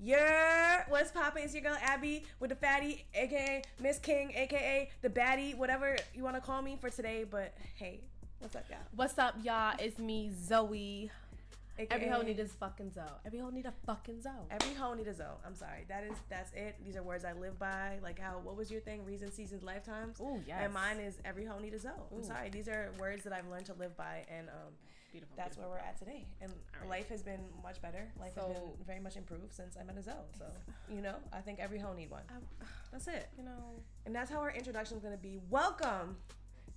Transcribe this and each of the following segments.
Yeah, what's poppin'? It's your girl Abby with the fatty, aka Miss King, aka the baddie, whatever you want to call me for today. But hey, what's up, y'all? What's up, y'all? It's me, Zoe. AKA, every hoe need a fucking Zoe. Every hoe need a fucking Zoe. Every hoe need a Zoe. I'm sorry. That's it. These are words I live by. Like what was your thing? Reason, seasons, lifetimes. Oh yes. And mine is every hoe need a Zoe. I'm sorry. These are words that I've learned to live by, and that's where we're at today. And life has been much better. Life has been very much improved since I met a Zoe. So I think every hoe need one. That's it. And that's how our introduction is gonna be. Welcome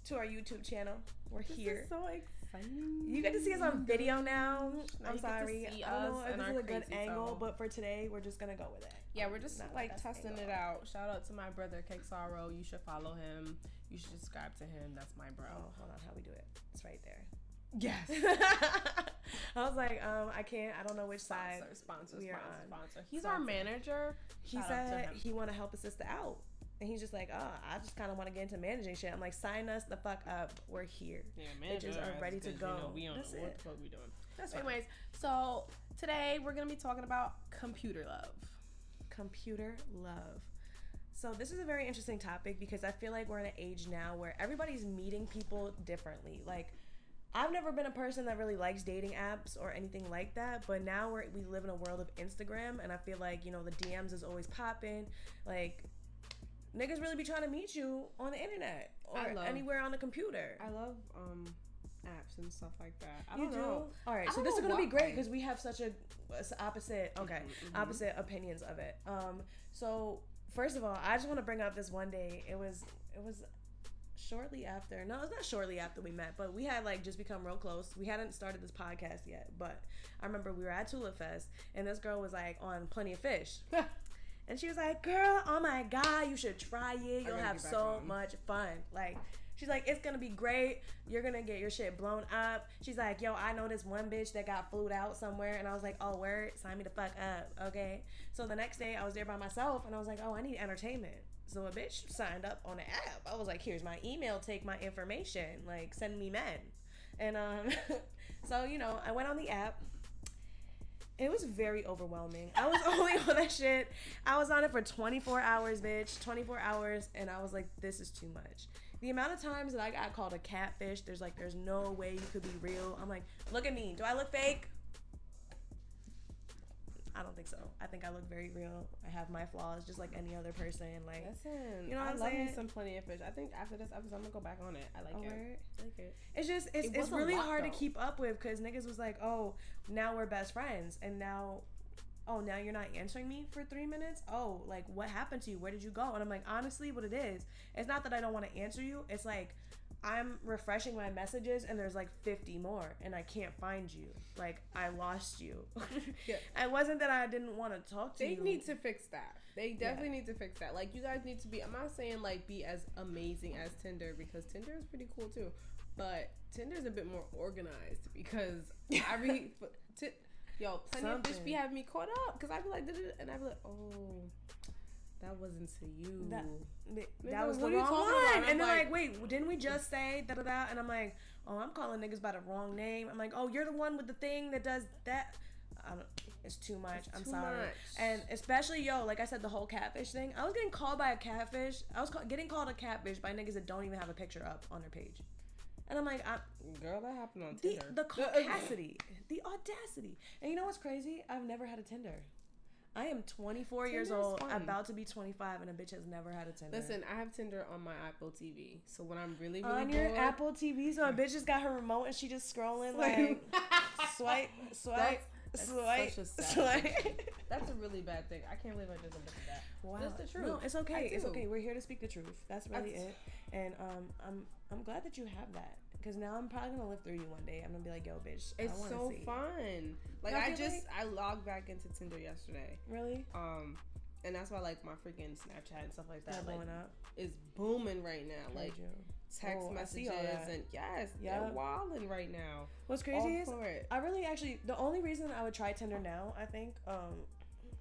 to our YouTube channel. We're here. This is so exciting. You get to see us on video now. I'm sorry. I don't know if this is a good angle, but for today, we're just gonna go with it. Yeah, we're just testing it out. Shout out to my brother Cake Sorrow. You should follow him. You should subscribe to him. That's my bro. Oh, hold on. How we do it? It's right there. Yes. I was like, I can't. I don't know which side sponsor. He's our manager. He said he want to help a sister out. And he's just like, I just kind of want to get into managing shit. I'm like, sign us the fuck up. We're here. Yeah, managers are ready to go. We don't know what the fuck we doing. That's fine. Anyways, so today we're going to be talking about computer love. Computer love. So this is a very interesting topic because I feel like we're in an age now where everybody's meeting people differently. Like, I've never been a person that really likes dating apps or anything like that, but now we live in a world of Instagram, and I feel like, the DMs is always popping. Like, niggas really be trying to meet you on the internet or anywhere on the computer. I love apps and stuff like that. I don't know. All right, so this is gonna be great because we have such opposite opinions of it. So first of all, I just want to bring up this one day. It was shortly after. No, it's not shortly after we met, but we had just become real close. We hadn't started this podcast yet, but I remember we were at Tulip Fest and this girl was on Plenty of Fish. And she was like, girl, oh my God, you should try it. You'll have so much fun. She's like, it's going to be great. You're going to get your shit blown up. She's like, yo, I know this one bitch that got flued out somewhere. And I was like, oh, word, sign me the fuck up, okay? So the next day, I was there by myself, and I was like, oh, I need entertainment. So a bitch signed up on the app. I was like, here's my email. Take my information. Send me men. And so, I went on the app. It was very overwhelming. I was only on that shit. I was on it for 24 hours, bitch. 24 hours. And I was like, this is too much. The amount of times that I got called a catfish, there's no way you could be real. I'm like, look at me. Do I look fake? I don't think so. I think I look very real. I have my flaws just like any other person. Listen, I love me some Plenty of Fish. I think after this episode, I'm gonna go back on it. I like it. I like it. It's just, it's really hard to keep up with because niggas was like, oh, now we're best friends. And now you're not answering me for 3 minutes? Oh, what happened to you? Where did you go? And I'm like, honestly, what it is, it's not that I don't want to answer you. It's I'm refreshing my messages and there's 50 more and I can't find you. I lost you. Yeah. It wasn't that I didn't want to talk to you. They need to fix that. They definitely need to fix that. You guys need to be, I'm not saying be as amazing as Tinder because Tinder is pretty cool too. But Tinder's a bit more organized because Plenty of Fish be having me caught up because I'd be like, and I'd be like, oh, that wasn't to you. That was the wrong one. And they're wait, didn't we just say da-da-da? And I'm like, oh, I'm calling niggas by the wrong name. I'm like, oh, you're the one with the thing that does that. It's too much. I'm sorry. And especially, like I said, the whole catfish thing. I was getting called by a catfish. I was getting called a catfish by niggas that don't even have a picture up on their page. And I'm like, girl, that happened on Tinder. The capacity, the audacity. And you know what's crazy? I've never had a Tinder. I am 24 years old, about to be 25, and a bitch has never had a Tinder. Listen, I have Tinder on my Apple TV, so when I'm really on bored, your Apple TV, so a bitch just got her remote and she just scrolling swipe. That's a really bad thing. I can't believe I just admitted that. Wow, that's the truth. No, it's okay. It's okay. We're here to speak the truth. That's really it. And I'm glad that you have that because now I'm probably gonna live through you one day. I'm gonna be like, yo, bitch. It's so fun. I logged back into Tinder yesterday. Really? And that's why my freaking Snapchat and stuff like that blowing up is booming right now. Text messages and they're wilding right now. What's crazy is I really actually the only reason I would try Tinder now, I think,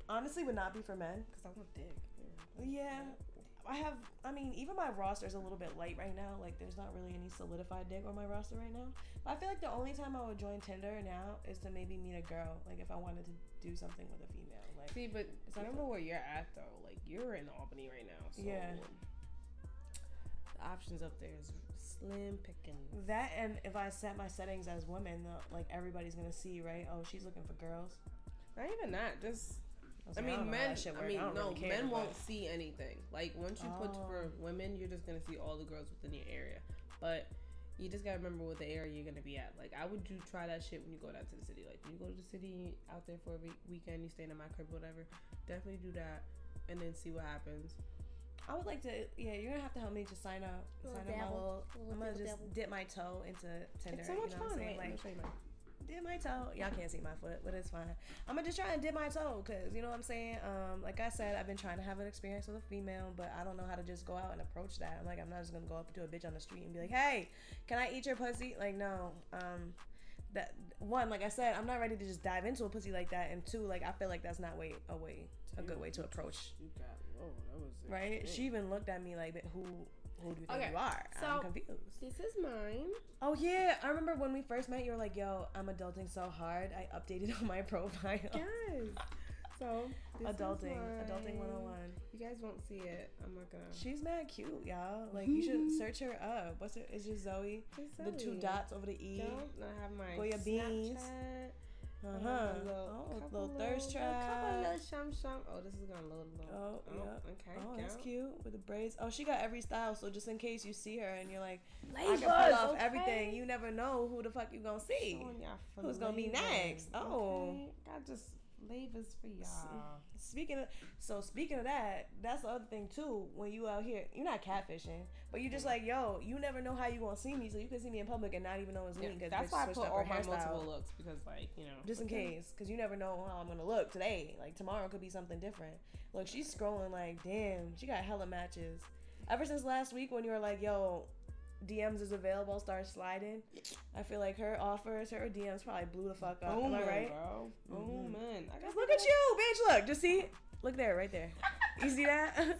honestly would not be for men because I want dick. Yeah. Even my roster is a little bit light right now. There's not really any solidified dick on my roster right now. But I feel like the only time I would join Tinder now is to maybe meet a girl. If I wanted to do something with a female. Like, see, but remember where you're at though. Like, you're in Albany right now, so yeah. The options up there is slim picking. That, and if I set my settings as women, like everybody's gonna see, right? Oh, she's looking for girls. Not even that. Just men. Men won't see anything. Like, once you put for women, you're just gonna see all the girls within your area. But you just gotta remember what the area you're gonna be at. Like, I would try that shit when you go down to the city. Like, when you go to the city out there for a weekend, you staying in my crib, whatever. Definitely do that, and then see what happens. I would like to. Yeah, you're gonna have to help me just sign up. I'm gonna just dip my toe into Tinder. It's so much fun. Like, dip my toe. Y'all can't see my foot, but it's fine. I'm gonna just try and dip my toe, cause you know what I'm saying. Like I said, I've been trying to have an experience with a female, but I don't know how to just go out and approach that. I'm not just gonna go up to a bitch on the street and be like, "Hey, can I eat your pussy?" Like, no. That one, like I said, I'm not ready to just dive into a pussy like that, and two, like I feel like that's not a good way to approach. That was it. Right? She even looked at me like, "Who do you think you are?" So, I'm confused. This is mine. Oh yeah, I remember when we first met. You were like, "Yo, I'm adulting so hard. I updated on my profile." Yes. So adulting 101. You guys won't see it. I'm not gonna. She's mad cute, y'all. Like, you should search her up. What's it? It's just Zoe. The 2 dots over the E. I have my Goya beans. Little thirst trap. A couple little shum. Oh, this is gonna load. Oh, yeah. Okay. Oh, that's cute with the braids. Oh, she got every style. So just in case you see her and you're like, Labels, I can pull off everything. You never know who the fuck you gonna see. Who's gonna be next? Oh, okay. Got just flavors for y'all. Speaking of that, that's the other thing too. When you out here, you're not catfishing, but you just like, yo, you never know how you gonna see me, so you can see me in public and not even know it's me. Cause that's why I put all my multiple looks, because like, you know, just in case, because you never know how I'm gonna look today. Like tomorrow could be something different. Look, she's scrolling like, damn, she got hella matches. Ever since last week when you were like, yo, DMs is available, start sliding. I feel like her offers, her DMs probably blew the fuck up. Am I right? Bro. Oh man. Look at you, bitch. Look, just see. Look there, right there. You see that?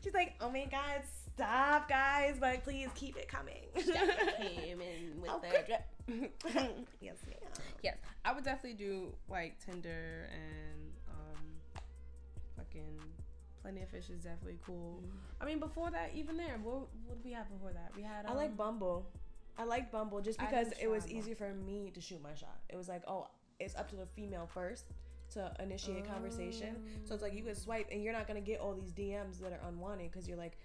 She's like, oh my god, stop, guys, but please keep it coming. Came in with the drip. Yes, ma'am. Yes, I would definitely do like Tinder and fucking Plenty of Fish is definitely cool. I mean, before that, even there, what did we have before that? We had. I like Bumble. I like Bumble just because it was easy for me to shoot my shot. It was like, oh, it's up to the female first to initiate conversation. So it's like you could swipe and you're not gonna get all these DMs that are unwanted because you're like,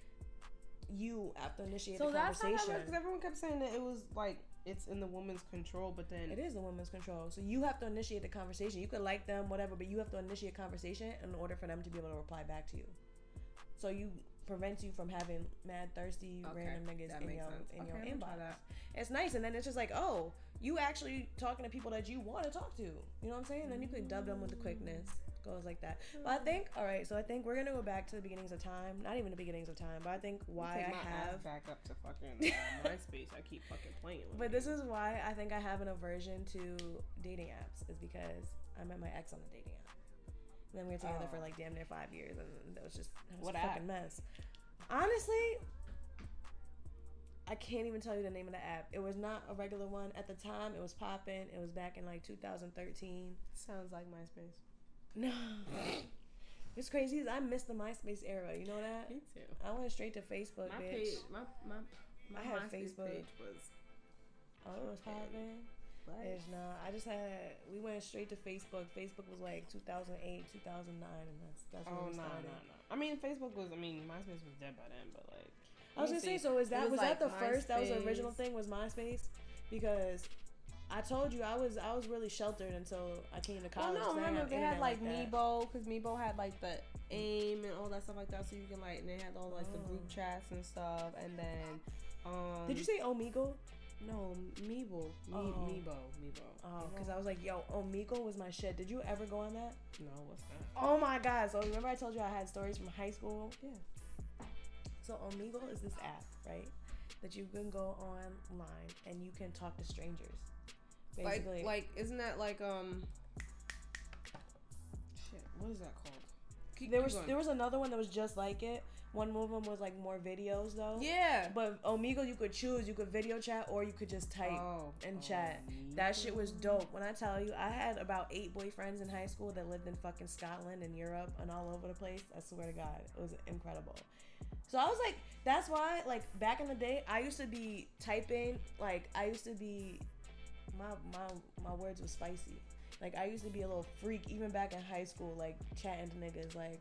you have to initiate the conversation. So that's how because everyone kept saying that it was like it's in the woman's control, but then it is the woman's control. So you have to initiate the conversation. You could like them, whatever, but you have to initiate conversation in order for them to be able to reply back to you. So you prevents you from having mad thirsty random niggas in your inbox. It's nice, and then it's just like, oh, you actually talking to people that you want to talk to. You know what I'm saying? And then you could dub them with the quickness. Goes like that. But I think, all right, so I think we're gonna go back to the beginnings of time. Not even the beginnings of time, but I think why I have back up to fucking MySpace. I keep fucking playing. But this is why I think I have an aversion to dating apps, is because I met my ex on a dating app. And then we were together for like damn near 5 years, and it was a fucking mess. Honestly, I can't even tell you the name of the app. It was not a regular one. At the time, it was popping. It was back in like 2013. Sounds like MySpace. No. It's crazy. I missed the MySpace era. You know that? Me too. I went straight to Facebook, my bitch. Page, my I had MySpace Facebook. Page was... Oh, it was popping? Bitch, nah. We went straight to Facebook. Facebook was like 2008, 2009, and that's when we started. No. I mean, MySpace was dead by then, but like... I was gonna say, so was that the first, that was the original thing, was MySpace? Because I told you I was really sheltered until I came to college. Well, no, remember they had like Meebo, because Meebo had like the AIM and all that stuff like that, so you can like, and they had all like the group chats and stuff, and then did you say Omegle? No, Meebo. Meebo. Oh, because I was like, yo, Omegle was my shit. Did you ever go on that? No, what's that? Oh my god! So remember I told you I had stories from high school? Yeah. So Omegle is this app, right, that you can go online and you can talk to strangers. Basically, like isn't that like shit? What is that called? There was another one that was just like it, One of them was like more videos though. Yeah. But Omegle, you could choose. You could video chat or you could just type and chat. That shit was dope. When I tell you, I had about 8 boyfriends in high school that lived in fucking Scotland and Europe and all over the place. I swear to God, it was incredible. So I was like, that's why, like, back in the day, I used to be typing, like, I used to be, my words were spicy. Like, I used to be a little freak, even back in high school, like, chatting to niggas. Like,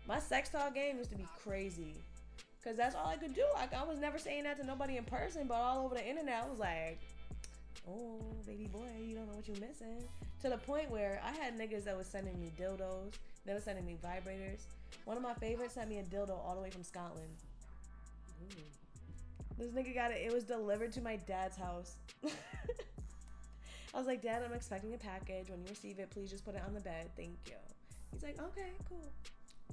my sex talk game used to be crazy. Because that's all I could do. Like, I was never saying that to nobody in person, but all over the internet, I was like, oh, baby boy, you don't know what you're missing. To the point where I had niggas that was sending me dildos. They were sending me vibrators. One of my favorites sent me a dildo all the way from Scotland. Ooh. This nigga got it. It was delivered to my dad's house. I was like, Dad, I'm expecting a package. When you receive it, please just put it on the bed. Thank you. He's like, okay, cool.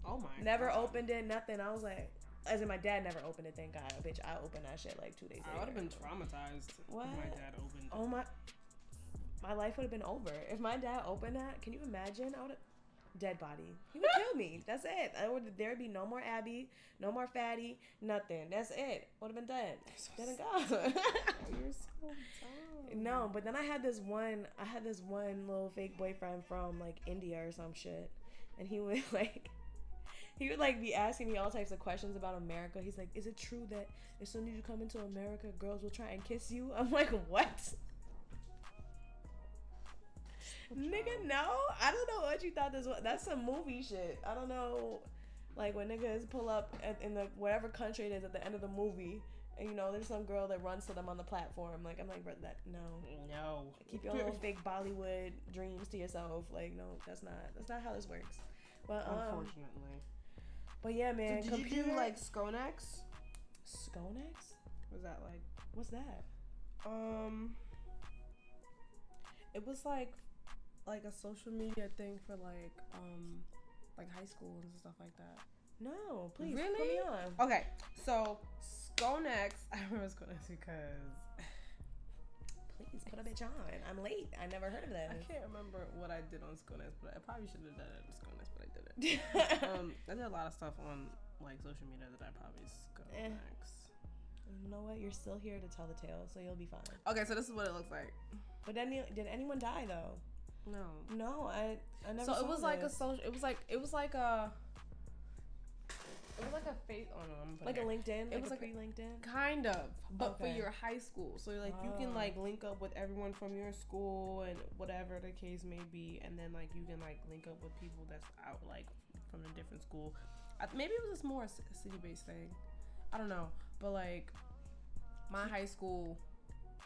Oh my Never God. opened it, nothing. I was like, as in my dad never opened it, thank God. Bitch, I opened that shit like 2 days later. I would have been traumatized what? if my dad opened it. Oh my life would have been over. If my dad opened that, can you imagine? I would have... Dead body. He would kill me. That's it. There would be no more Abby, no more Fatty, nothing. That's it. Would have been dead. Dead and gone. You're so dumb. No, but then I had this one little fake boyfriend from like India or some shit, and he would be asking me all types of questions about America. He's like, is it true that as soon as you come into America, girls will try and kiss you? I'm like, what? Nigga, no. I don't know what you thought this was. That's some movie shit. I don't know. Like when niggas pull up in the whatever country it is at the end of the movie, and you know there's some girl that runs to them on the platform. Like I'm like, bro, that no. Keep your little fake Bollywood dreams to yourself. Like no, that's not how this works. But unfortunately. But yeah, man. So did you do like Skonex? Skonex? Was that like? What's that? It was like a social media thing for like high school and stuff like that. No, please really? Put me on. Okay, so Skonex. I remember Skonex because. Please put a bitch on. I'm late. I never heard of that. I can't remember what I did on Skonex, but I probably should have done it on Skonex, but I didn't. I did a lot of stuff on like social media that I probably Skonex. You know what? You're still here to tell the tale, so you'll be fine. Okay, so this is what it looks like. But then, did anyone die though? No, I never. So saw it was this. like a social. It was like a. It was like a face. Oh no, like a LinkedIn. It was like pre-LinkedIn. Kind of, but for your high school. So like you can like link up with everyone from your school and whatever the case may be, and then like you can like link up with people that's out like from a different school. Maybe it was just more a city-based thing. I don't know, but like my high school.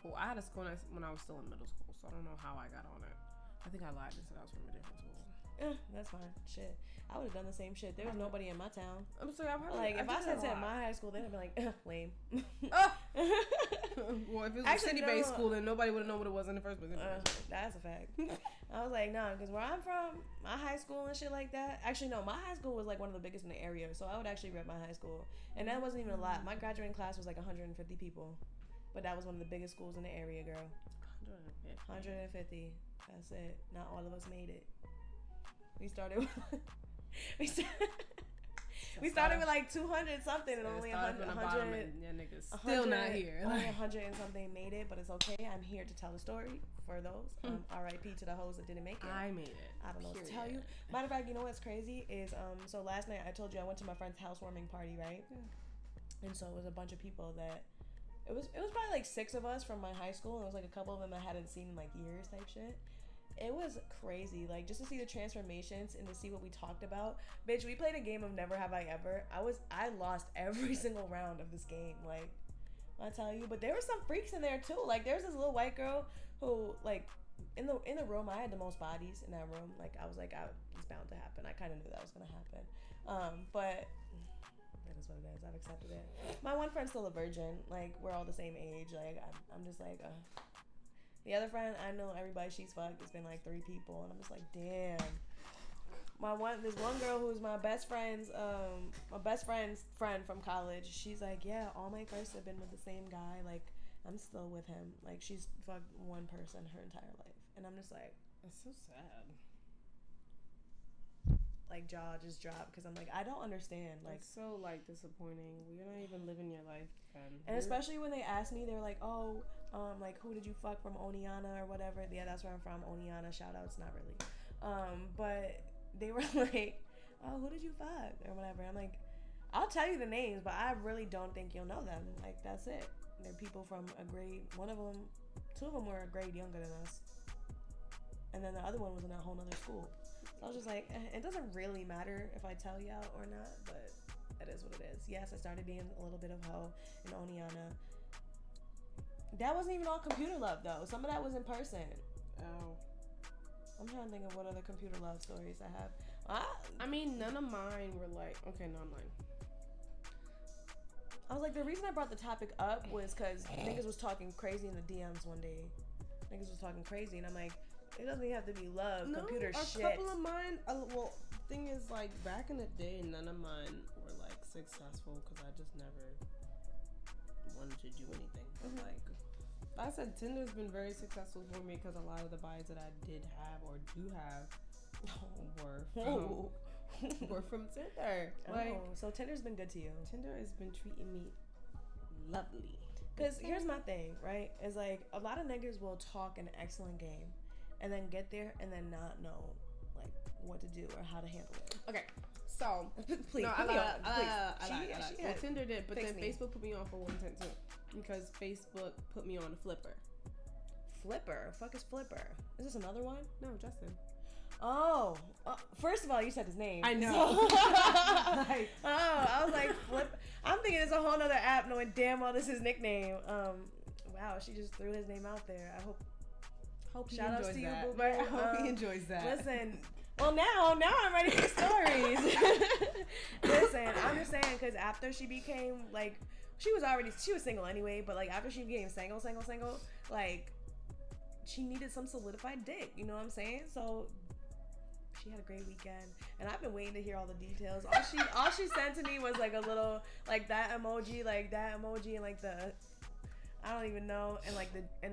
Well, I had a school when I was still in middle school, so I don't know how I got on it. I think I lied and said I was from a different school. That's fine. Shit. I would have done the same shit. There was nobody in my town. I'm sorry, I'm probably, like, if I said to my high school, they'd be like, lame. Well, if it was a city-based school, then nobody would have known what it was in the first place. That's a fact. I was like, nah, because where I'm from, my high school and shit like that. Actually, no, my high school was like one of the biggest in the area, so I would actually rep my high school. And that wasn't even a lot. My graduating class was like 150 people. But that was one of the biggest schools in the area, girl. 150. That's it. Not all of us made it. We started with we started with like 200 something and only 100 yeah, niggas still not here. Only 100 and something made it, but it's okay. I'm here to tell the story for those. R.I.P. to the hoes that didn't make it. I made it. I don't know what to tell you. Matter of fact, you know what's crazy is so last night I told you I went to my friend's housewarming party, right? Yeah. And so it was a bunch of people that it was probably like 6 of us from my high school, and it was like a couple of them I hadn't seen in like years type shit. It was crazy, like just to see the transformations and to see what we talked about. Bitch, we played a game of Never Have I Ever. I lost every single round of this game, like I tell you. But there were some freaks in there too. Like there's this little white girl who like in the room I had the most bodies in that room. Like I was like, it's bound to happen. I kind of knew that was gonna happen. But that is what it is. I've accepted it. My one friend's still a virgin. Like we're all the same age. Like I'm just like. The other friend, I know everybody she's fucked. It's been like 3 people, and I'm just like, damn. This one girl who's my best friend's friend from college. She's like, yeah, all my crushes have been with the same guy. Like, I'm still with him. Like, she's fucked one person her entire life, and I'm just like, that's so sad. like jaw just dropped because I'm like, I don't understand. Like, it's so like disappointing. You're not even living your life, and especially when they asked me, they were like, oh, like who did you fuck from Oneana or whatever? Yeah, that's where I'm from, Oneana. Shout outs, not really. But they were like, oh, who did you fuck or whatever? I'm like, I'll tell you the names, but I really don't think you'll know them. Like, that's it. They're people from a grade. Two of them were a grade younger than us, and then the other one was in a whole nother school. So I was just like, it doesn't really matter if I tell y'all or not, but it is what it is. Yes, I started being a little bit of hoe in Oneana. That wasn't even on computer love though. Some of that was in person. Oh. I'm trying to think of what other computer love stories I have. I mean, none of mine were like, okay, not mine. I was like, the reason I brought the topic up was because niggas was talking crazy in the DMs one day. Niggas was talking crazy, and I'm like, it doesn't even have to be love. No, computer shit. A couple of mine, well, thing is, like, back in the day, none of mine were, like, successful because I just never wanted to do anything. But, like I said, Tinder's been very successful for me because a lot of the buys that I did have or do have were from Tinder. Like, so Tinder's been good to you. Tinder has been treating me lovely. Because here's my thing, right? Is like a lot of niggas will talk an excellent game and then get there and then not know like what to do or how to handle it. Okay, so please, no, put me on. Well, Tinder did, but then me. Facebook put me on for 110 too, because Facebook put me on Flipper. Flipper? Fuck is Flipper? Is this another one? No, Justin. Oh, first of all, you said his name. I know. So, I was like, Flip. I'm thinking it's a whole nother app, knowing damn well this is his nickname. Wow, she just threw his name out there. Hope he shout outs enjoys to that. you, boo. I hope he enjoys that. Listen, well now I'm ready for stories. Listen, I'm just saying because after she became like, she was single anyway, but like after she became single, like she needed some solidified dick. You know what I'm saying? So. She had a great weekend, and I've been waiting to hear all the details. All she sent to me was like a little like that emoji, and like the I don't even know, and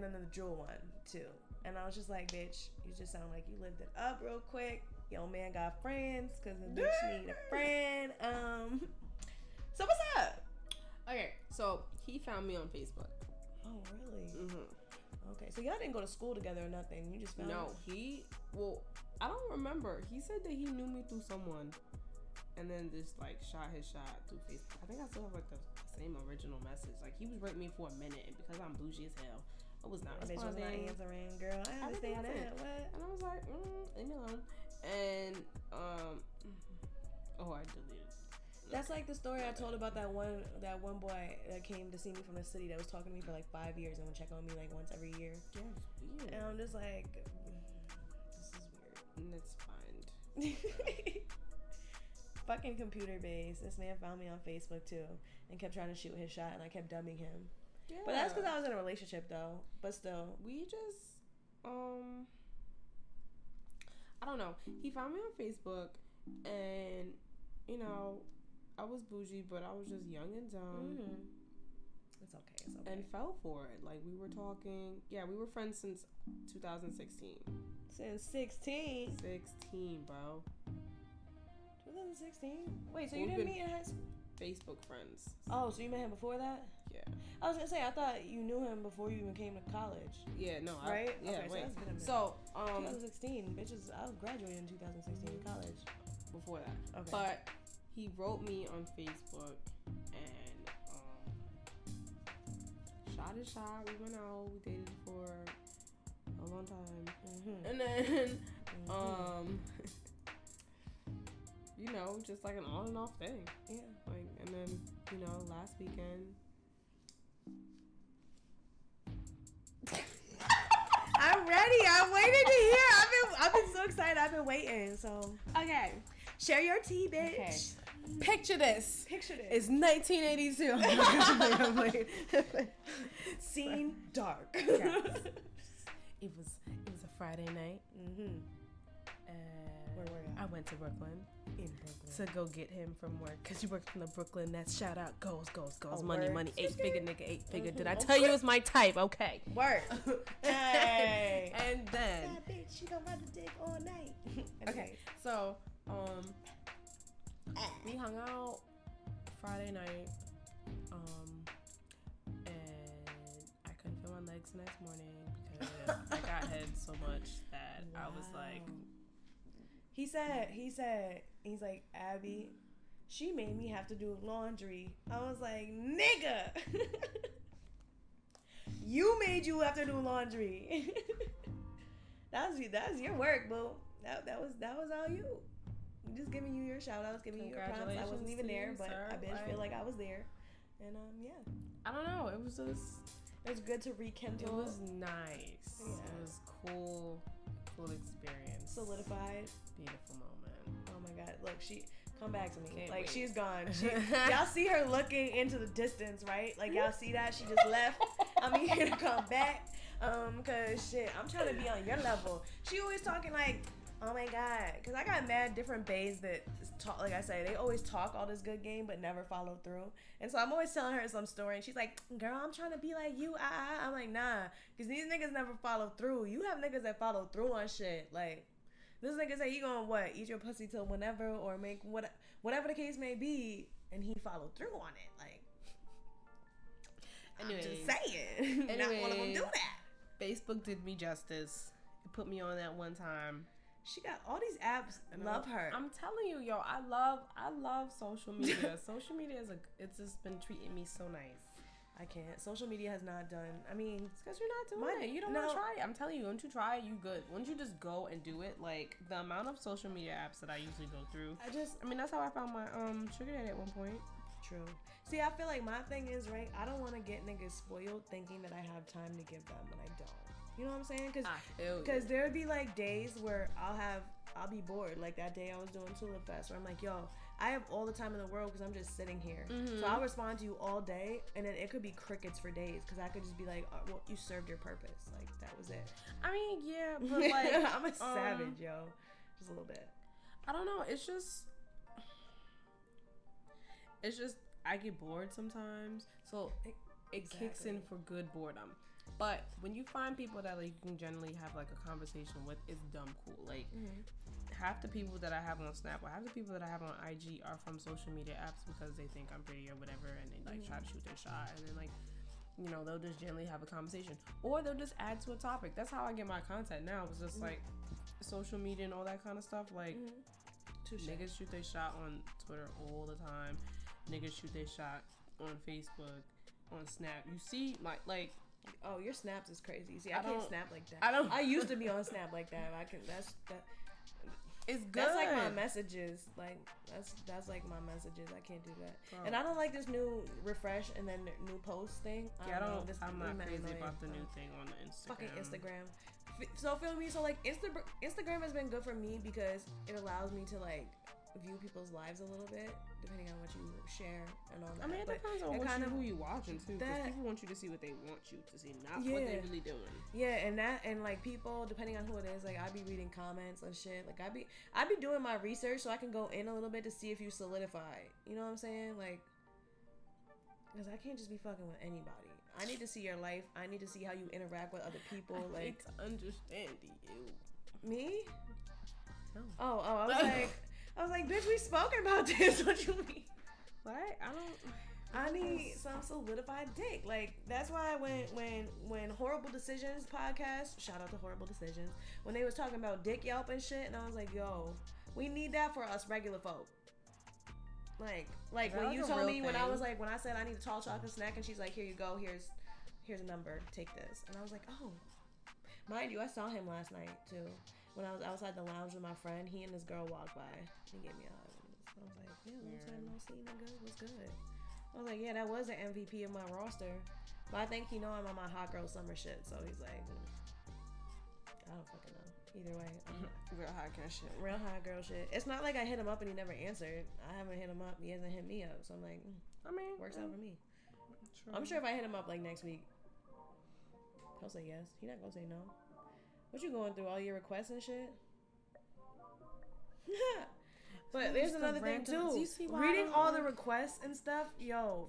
then the jewel one too. And I was just like, bitch, you just sound like you lived it up real quick. Yo, man got friends, cause the bitch need a friend. So what's up? Okay, so he found me on Facebook. Oh really? Mm-hmm. Okay, so y'all didn't go to school together or nothing. You just found I don't remember. He said that he knew me through someone, and then just like shot his shot through Facebook. I think I still have like the same original message. Like he was writing me for a minute, and because I'm bougie as hell, I was not responding. Bitch was not answering, girl. I understand that. What? And I was like, leave me alone. And I deleted. That's like the story I told about that one boy that came to see me from the city that was talking to me for like 5 years and would check on me like once every year. Yeah, it's weird. And I'm just like. That's fine. Fucking computer based. This man found me on Facebook too and kept trying to shoot his shot, and I kept dumbing him. Yeah. But that's because I was in a relationship though. But still, we just I don't know. He found me on Facebook, and you know, I was bougie, but I was just young and dumb. Mm-hmm. It's okay. And fell for it. Like we were talking. Yeah, we were friends since 2016. Since 16, bro. 2016. Wait, so you didn't meet in high school? Facebook friends. Oh, so you met him before that? Yeah. I was gonna say I thought you knew him before you even came to college. Yeah, no. Right? Okay, wait. So 2016, bitches. I was graduating in 2016 in college. Before that. Okay. But he wrote me on Facebook and shot his shot. We went out. We dated for a long time. Mm-hmm. And then, you know, just like an on and off thing. Yeah. Like, and then, you know, last weekend. I'm ready. I'm waiting to hear. I've been so excited. I've been waiting. So okay, share your tea, bitch. Okay. Picture this. It's 1982. Scene dark. Yes. It was a Friday night. Mm-hmm. Where were you? I went to Brooklyn. In Brooklyn. To go get him from work. Because you work from the Brooklyn. That's shout out. Goals. Oh, money. word. Money. 8-figure nigga. 8-figure. Mm-hmm. Did I tell you it's my type? Okay. Work. Hey. And then. That bitch, she gonna ride the dick all night. Okay. So, we hung out Friday night, and I couldn't feel my legs the next morning because I got head so much that I was like. He's like, Abby, she made me have to do laundry. I was like, nigga, you made you have to do laundry. That's your work, boo. That was all you. I'm just giving you your shout outs, giving you your props. I wasn't even there, but I bitch feel like I was there. And yeah. I don't know. It was good to rekindle. It was nice. Yeah. It was cool experience. Solidified. Beautiful moment. Oh my god. Look, she come back to me. Can't like wait. She's gone. Y'all see her looking into the distance, right? Like y'all see that? She just left. I'm here to come back. Cause shit, I'm trying to be on your level. She always talking like, oh my god, cause I got mad different bays that talk. Like I say, they always talk all this good game but never follow through. And so I'm always telling her some story, and she's like, girl, I'm trying to be like you. I'm like, nah, cause these niggas never follow through. You have niggas that follow through on shit. Like this nigga say he gonna what, eat your pussy till whenever, or make whatever the case may be, and he followed through on it. Like, anyways, I'm just saying, not one of them do that. Facebook did me justice. It put me on that one time. She got all these apps. Love her. I'm telling you, yo, I love social media. Social media it's just been treating me so nice. I can't. Social media has not done. I mean, it's because you're not doing it. You don't want to try it. I'm telling you, once you try it, you good. Once you just go and do it, like the amount of social media apps that I usually go through. I mean, that's how I found my sugar daddy at one point. True. See, I feel like my thing is, right, I don't want to get niggas spoiled thinking that I have time to give them when I don't. You know what I'm saying? Because there'd be like days where I'll be bored. Like that day I was doing Tulip Fest where I'm like, yo, I have all the time in the world because I'm just sitting here. Mm-hmm. So I'll respond to you all day, and then it could be crickets for days because I could just be like, oh, well, you served your purpose. Like that was it. I mean, yeah, but like I'm a savage, yo. Just a little bit. I don't know. It's just I get bored sometimes. So it kicks in for good boredom. But when you find people that like you can generally have like a conversation with, it's dumb cool. Like half the people that I have on Snap or half the people that I have on IG are from social media apps because they think I'm pretty or whatever, and they like try to shoot their shot, and then like, you know, they'll just generally have a conversation or they'll just add to a topic. That's how I get my content now. It's just like social media and all that kind of stuff. Like niggas shoot their shot on Twitter all the time. Niggas shoot their shot on Facebook, on Snap. You see my like. Oh, your snaps is crazy. See, I can't snap like that. I used to be on Snap like that. That's It's good. That's like my messages. Like that's like my messages. I can't do that. Bro. And I don't like this new refresh and then new post thing. I'm not crazy about the new thing on the Instagram. Fucking Instagram. So feel me. So like Instagram has been good for me because it allows me to like view people's lives a little bit, depending on what you share and all that. I mean, it depends on who you watching too. Because people want you to see what they want you to see, not what they're really doing. Yeah, and like people, depending on who it is, like I be reading comments and shit. Like I be doing my research so I can go in a little bit to see if you solidify. You know what I'm saying? Like, because I can't just be fucking with anybody. I need to see your life. I need to see how you interact with other people. I need to understand you. Me? No. Oh, I was like, bitch, we spoken about this. What you mean? What? I need some solidified dick. Like that's why when Horrible Decisions podcast, shout out to Horrible Decisions, when they was talking about dick Yelp and shit, and I was like, yo, we need that for us regular folk. Like when you told me when I said I need a tall chocolate snack, and she's like, here you go, here's a number, take this, and I was like, oh, mind you, I saw him last night too. When I was outside the lounge with my friend, he and this girl walked by. He gave me a hug. So I was like, yeah, long time no see, nigga. What's good? I was like, yeah, that was the MVP of my roster. But I think he know I'm on my hot girl summer shit. So he's like, I don't fucking know. Either way. Real hot girl shit. Real hot girl shit. It's not like I hit him up and he never answered. I haven't hit him up. He hasn't hit me up. So I'm like, I mean, works out for me. True. I'm sure if I hit him up like next week, he'll say yes. He not gonna say no. What you going through? All your requests and shit? But there's another thing too. Reading all the requests and stuff,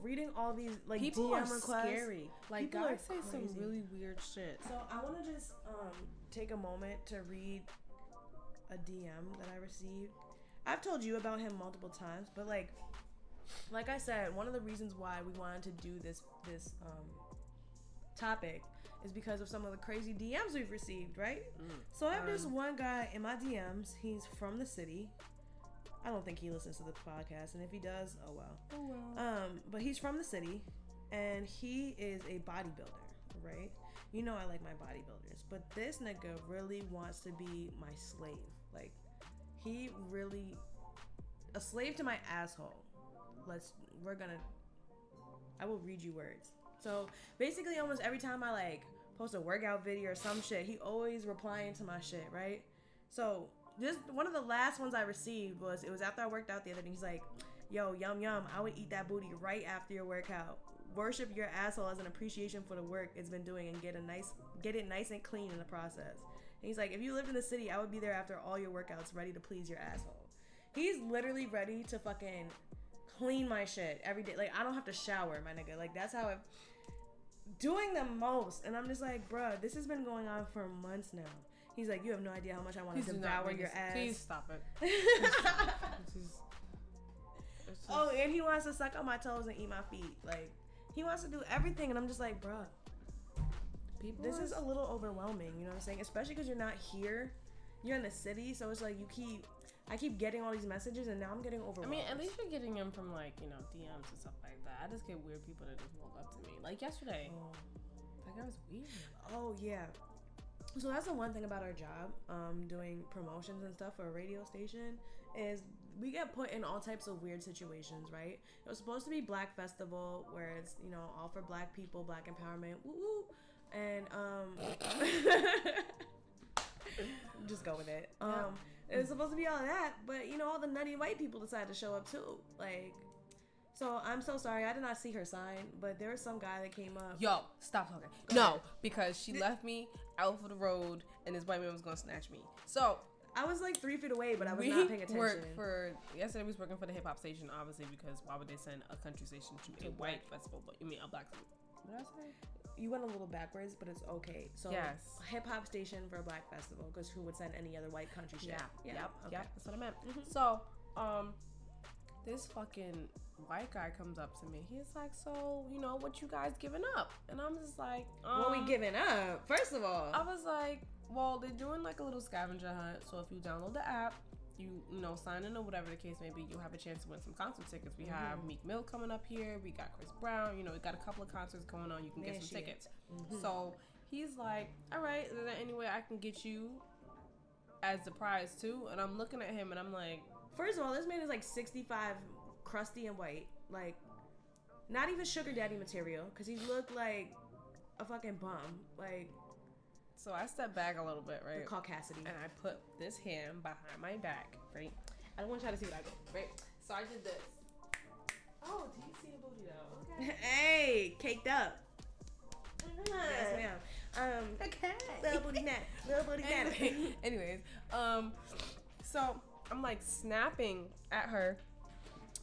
reading all these like people DM are requests. Scary. Like people guys say crazy. some really weird shit. So I want to just take a moment to read a DM that I received I've told you about him multiple times, but like I said, one of the reasons why we wanted to do this topic is because of some of the crazy DMs we've received, right? So I have this one guy in my DMs. He's from the city. I don't think he listens to the podcast, and if he does, oh well. But he's from the city, and he is a bodybuilder, right? You know I like my bodybuilders, but this nigga really wants to be my slave. Like, he really a slave to my asshole. I will read you words. So basically, almost every time I like post a workout video or some shit, he always replying to my shit, right? So just one of the last ones I received was, it was after I worked out the other day. He's like, yo, yum yum, I would eat that booty right after your workout. Worship your asshole as an appreciation for the work it's been doing, and get it nice and clean in the process. And he's like, if you lived in the city, I would be there after all your workouts, ready to please your asshole. He's literally ready to fucking clean my shit every day. Like, I don't have to shower, my nigga. Like, that's how I'm doing the most. And I'm just like, bruh, this has been going on for months now. He's like, you have no idea how much I want to devour your ass. Please stop it. Oh, and he wants to suck on my toes and eat my feet. Like, he wants to do everything. And I'm just like, bruh, this is a little overwhelming. You know what I'm saying? Especially because you're not here. You're in the city. So it's like I keep getting all these messages, and now I'm getting overwhelmed. I mean, at least you're getting them from, like, you know, DMs and stuff like that. I just get weird people that just walk up to me. Like, yesterday. Oh. That guy was weird. Oh, yeah. So that's the one thing about our job, doing promotions and stuff for a radio station, is we get put in all types of weird situations, right? It was supposed to be Black Festival, where it's, you know, all for Black people, Black empowerment, woo woo. And, just go with it. It was supposed to be all of that, but, you know, all the nutty white people decided to show up too. Like, so I'm so sorry. I did not see her sign, but there was some guy that came up. Yo, stop talking. No, because she left me out for the road, and this white man was going to snatch me. So I was like 3 feet away, but I was not paying attention. Yesterday we was working for the hip hop station, obviously, because why would they send a country station to a white festival? But you mean a black festival? What did I say? You went a little backwards, but it's okay. So, yes. Hip hop station for a Black festival, because who would send any other white country shit? Yeah. Yep. Okay. Yep. That's what I meant. Mm-hmm. So, this fucking white guy comes up to me. He's like, so, you know, what you guys giving up? And I'm just like, what we giving up? First of all, I was like, well, they're doing like a little scavenger hunt. So if you download the app, you know, sign in or whatever the case may be, you'll have a chance to win some concert tickets. We have Meek Mill coming up here. We got Chris Brown. You know, we got a couple of concerts going on. You can get some tickets. So he's like, all right, is there any way I can get you as the prize too? And I'm looking at him and I'm like, first of all, this man is like 65, crusty and white. Like, not even sugar daddy material, because he looked like a fucking bum. Like, so I stepped back a little bit, right? The caucasity. And I put this hand behind my back, right? I don't want y'all to see what I do, right? So I did this. Oh, do you see a booty though? Okay. Hey, caked up. Yes, ma'am. Okay. Little booty nap. Little booty nap. Anyways, so I'm like snapping at her,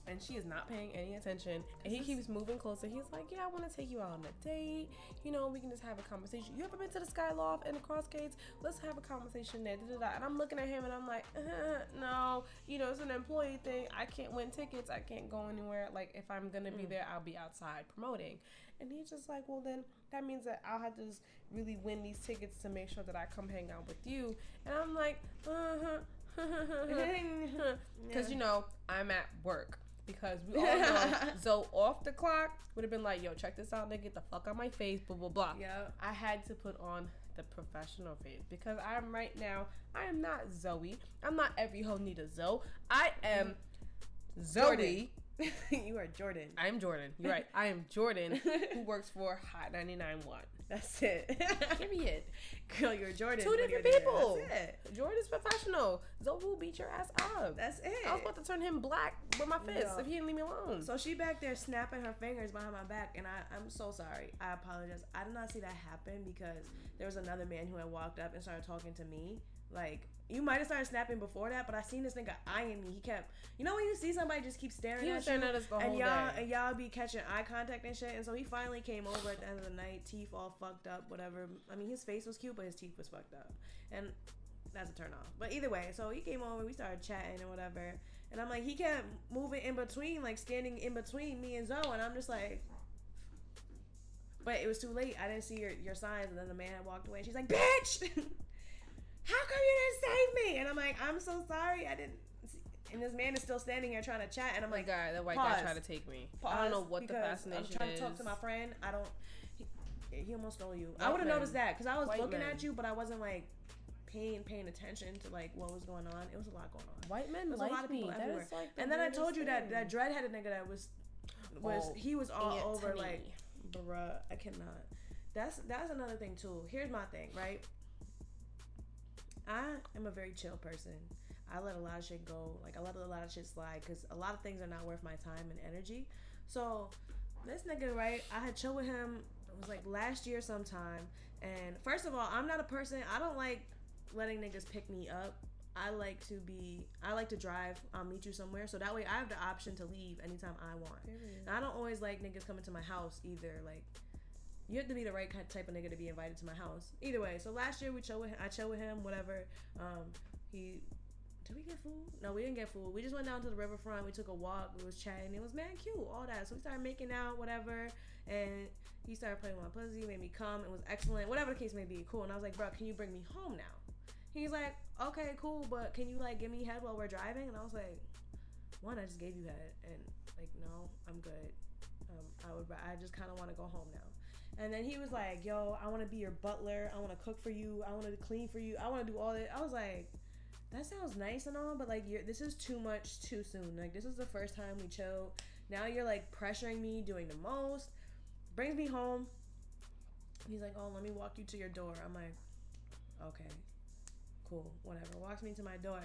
and she is not paying any attention. And he keeps moving closer. He's like, yeah, I want to take you out on a date. You know, we can just have a conversation. You ever been to the Skyloft and the Crossgates? Let's have a conversation there. Da-da-da. And I'm looking at him and I'm like, no, you know, it's an employee thing. I can't win tickets. I can't go anywhere. Like, if I'm going to be there, I'll be outside promoting. And he's just like, well, then that means that I'll have to just really win these tickets to make sure that I come hang out with you. And I'm like, because, you know, I'm at work. Because we all know Zoe off the clock would have been like, yo, check this out, nigga, get the fuck out my face, blah, blah, blah. Yeah. I had to put on the professional face because I am not Zoe. I'm not every hoe need a Zoe. I am Zoe. You are Jordan. I am Jordan. You're right. I am Jordan who works for Hot 99.1. That's it. Period. Girl, you're Jordan. Two different people. That's it. Jordan's professional. Zoe will beat your ass up. That's it. I was about to turn him black with my fist if he didn't leave me alone. So she back there snapping her fingers behind my back, and I'm so sorry. I apologize. I did not see that happen because there was another man who had walked up and started talking to me. Like, you might have started snapping before that, but I seen this nigga eyeing me. He kept, you know when you see somebody just keep staring at you, at us the whole day. And y'all be catching eye contact and shit. And so he finally came over at the end of the night, teeth all fucked up, whatever. I mean, his face was cute, but his teeth was fucked up. And that's a turn off. But either way, so he came over, we started chatting and whatever. And I'm like, he kept moving in between, like standing in between me and Zoe. And I'm just like, but it was too late. I didn't see your signs. And then the man had walked away. And she's like, bitch, how come you didn't save me? And I'm like, I'm so sorry. I didn't. And this man is still standing here trying to chat. And I'm like, that white guy tried to take me. I don't know what the fascination is. I'm trying to talk to my friend. He almost stole you. I would have noticed that because I was looking at you, but I wasn't like paying attention to like what was going on. It was a lot going on. White men like a lot of people everywhere. Like and then I told you that dreadheaded nigga that was he was all over like, bruh, I cannot. That's another thing too. Here's my thing, right? I am a very chill person. I let a lot of shit go. Like I let a lot of shit slide because a lot of things are not worth my time and energy. So this nigga, right? I had chill with him. It was like last year sometime. And first of all, I'm not a person. I don't like letting niggas pick me up. I like to drive. I'll meet you somewhere. So that way I have the option to leave anytime I want. And I don't always like niggas coming to my house either. Like, you have to be the right type of nigga to be invited to my house. Either way. So last year I chill with him, whatever. Did we get food? No, we didn't get food. We just went down to the riverfront. We took a walk. We was chatting. It was mad cute, all that. So we started making out, whatever. And he started playing with my pussy, made me come. It was excellent. Whatever the case may be. Cool. And I was like, bro, can you bring me home now? He's like, okay, cool, but can you like give me head while we're driving? And I was like, one, I just gave you head, and like, no, I'm good. I just kind of want to go home now. And then he was like, yo, I want to be your butler. I want to cook for you. I want to clean for you. I want to do all that. I was like, that sounds nice and all, but like, this is too much too soon. Like, this is the first time we chill. Now you're like pressuring me, doing the most. Brings me home. He's like, oh, let me walk you to your door. I'm like, okay. Cool, whatever. Walks me to my door.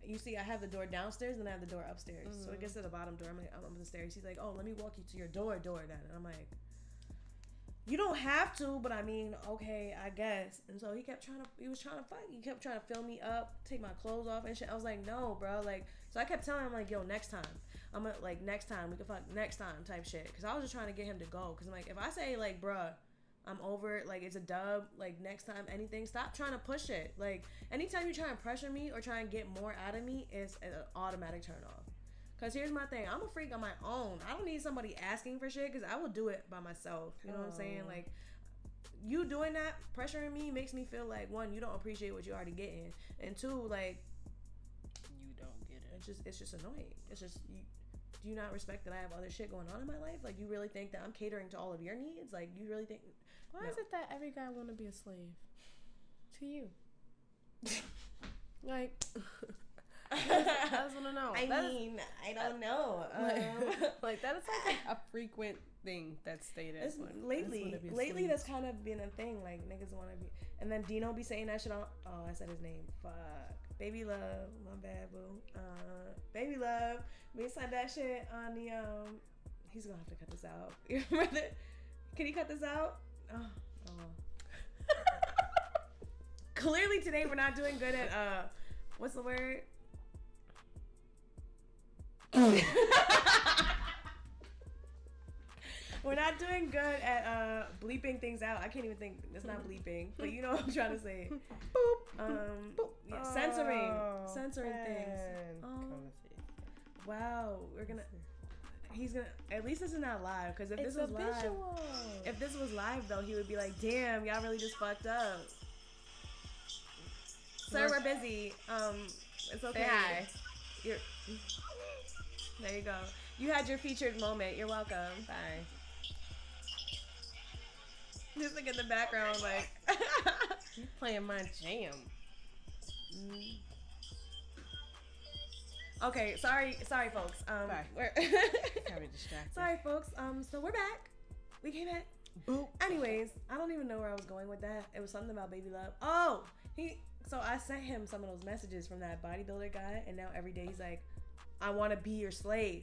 You see, I have the door downstairs and I have the door upstairs. Mm-hmm. So it gets to the bottom door. I'm like, I'm up the stairs. He's like, oh, let me walk you to your door then. And I'm like, you don't have to, but I mean, okay, I guess. And so he was trying to fight. He kept trying to fill me up, take my clothes off and shit. I was like, no, bro. Like, so I kept telling him, like, yo, next time. I'm like, next time. We can fuck next time type shit. Because I was just trying to get him to go. Because I'm like, if I say, like, bruh, I'm over it, like, it's a dub, like, next time, anything, stop trying to push it. Like, anytime you try and pressure me or try and get more out of me, it's an automatic turn off. Because here's my thing, I'm a freak on my own. I don't need somebody asking for shit, because I will do it by myself. You know what I'm saying? Like, you doing that, pressuring me, makes me feel like, one, you don't appreciate what you're already getting, and two, like, you don't get it. It's just annoying. It's just, do you not respect that I have other shit going on in my life? Like, you really think that I'm catering to all of your needs? Like, you really think... Why is it that every guy want to be a slave to you? Like, I just want to know. I don't know. Like that is like a frequent thing that's stated. Lately, that's kind of been a thing. Like, niggas want to be, and then Dino be saying that shit on. Oh, I said his name. Fuck, Baby Love, my bad boo. Baby Love, we said that shit on the He's gonna have to cut this out. Your brother, can you cut this out? Oh. Clearly today we're not doing good at what's the word? We're not doing good at bleeping things out. I can't even think. It's not bleeping, but you know what I'm trying to say. Boop. Yeah, censoring things. Wow, he's gonna, at least this is not live, because if this was live though, he would be like, damn, y'all really just fucked up. Sir, we're busy. It's okay. Hi. There you go. You had your featured moment. You're welcome. Bye. Just look at the background, like you playing my jam. Okay, sorry, folks. Bye. We're distracted. Sorry, folks. So we're back. We came back. Boop. Anyways, I don't even know where I was going with that. It was something about Baby Love. Oh, so I sent him some of those messages from that bodybuilder guy, and now every day he's like, I want to be your slave.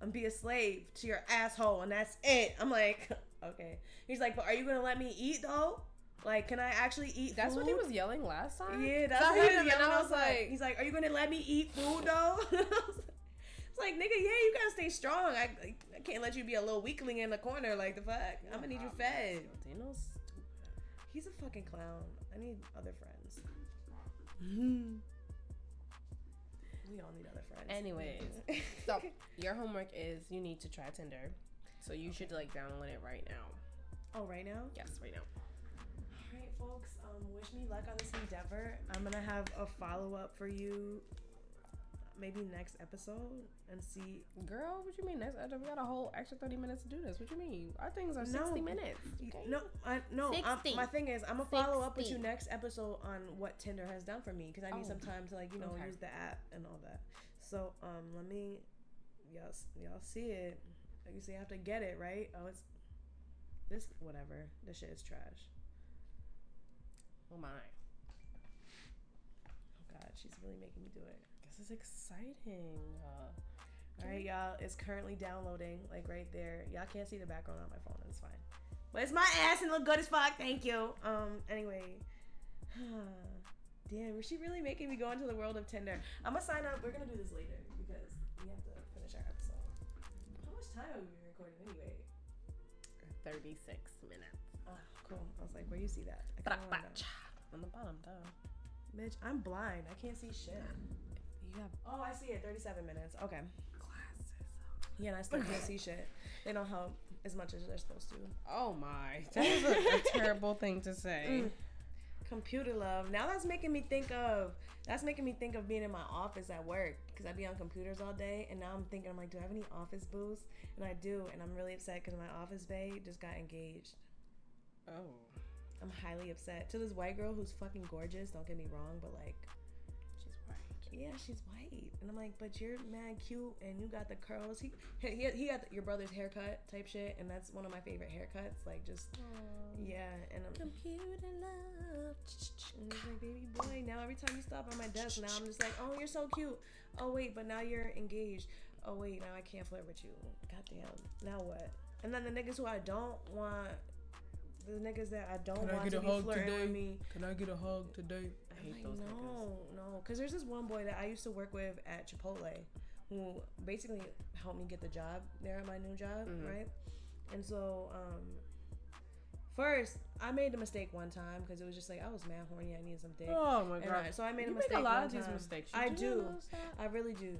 I'm be a slave to your asshole, and that's it. I'm like, okay. He's like, but are you gonna let me eat though? Like, can I actually eat That's food? what he was yelling last time? Yeah, that's what he was yelling. I was like, he's like, are you gonna let me eat food though? It's like, nigga, yeah, you gotta stay strong. I can't let you be a little weakling in the corner. Like, the fuck? I'm gonna need you fed. Dino's stupid. He's a fucking clown. I need other friends. We all need other friends. Anyways, so your homework is you need to try Tinder. So you should like download it right now. Oh, right now? Yes, right now. All right, folks. Wish me luck on this endeavor. I'm gonna have a follow-up for you maybe next episode and see. Girl, what you mean? We got a whole extra 30 minutes to do this. What you mean? Our things are 60 minutes. Okay? My thing is, I'm gonna follow up with you next episode on what Tinder has done for me because I need some time to use the app and all that. So let me, y'all see it. Like you see, I have to get it right. Oh, it's this whatever. This shit is trash. Oh my. Oh God, she's really making me do it. This is exciting. All right, y'all. It's currently downloading, like right there. Y'all can't see the background on my phone. It's fine. But it's my ass and look good as fuck. Thank you. Anyway. Damn, is she really making me go into the world of Tinder? I'm gonna sign up. We're gonna do this later because we have to finish our episode. How much time have we been recording anyway? 36 minutes. Oh, cool. I was like, where you see that? On the bottom, duh. Bitch, I'm blind. I can't see shit. You have Oh, I see it. 37 minutes. Okay. glasses. Yeah, and I still can't see shit. They don't help as much as they're supposed to. Oh my. That is a terrible thing to say. Computer love. Now that's making me think of being in my office at work because I be on computers all day, and now I'm thinking, I'm like, do I have any office booze? And I do, and I'm really upset because my office bae just got engaged. Oh. I'm highly upset. To this white girl who's fucking gorgeous, don't get me wrong, but like, She's white. yeah, she's white. And I'm like, but you're mad cute and you got the curls. He got your brother's haircut type shit, and that's one of my favorite haircuts. Like, just, yeah. And I'm Computer love. and he's like, baby boy, now every time you stop on my desk, now I'm just like, oh, you're so cute. Oh, wait, but now you're engaged. Oh, wait, now I can't flirt with you. Goddamn. Now what? And then the niggas who I don't want, the niggas that I don't want to be flirting with me. Can I get a hug today? I hate those niggas. No. Because there's this one boy that I used to work with at Chipotle who basically helped me get the job there at my new job, right? And so, first, I made the mistake one time because it was just like, I was mad horny. I needed some dick. Oh my God. So I made a You mistake make a lot one of these time. mistakes. I do. I really do.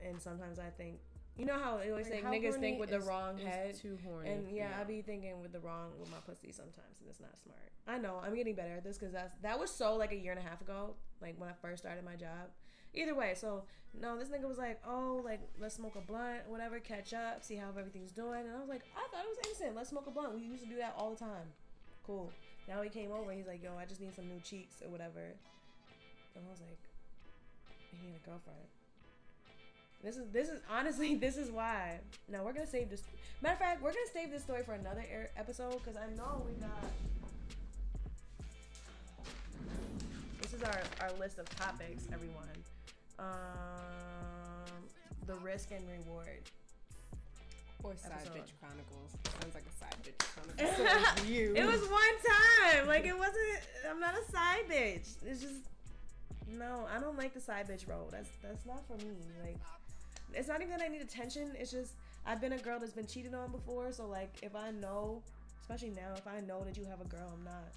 And sometimes I think, you know how they always say niggas think with the wrong head. Too horny. And I be thinking with my pussy sometimes, and it's not smart. I know I'm getting better at this because that was so like a year and a half ago, like when I first started my job. Either way, so no, this nigga was like, oh, like let's smoke a blunt, whatever, catch up, see how everything's doing, and I was like, I thought it was innocent. Let's smoke a blunt. We used to do that all the time. Cool. Now he came over. He's like, yo, I just need some new cheeks or whatever. And I was like, he had a girlfriend. This is honestly, this is why. Now we're gonna save this. Matter of fact, we're gonna save this story for another episode because I know we got. This is our list of topics, everyone. The risk and reward. Or Side episode. Bitch Chronicles. Sounds like a Side Bitch Chronicles. It was one time. Like, it wasn't. I'm not a side bitch. It's just. No, I don't like the side bitch role. That's not for me. Like, it's not even that I need attention. It's just I've been a girl that's been cheated on before. So like, if I know, especially now, if I know that you have a girl, I'm not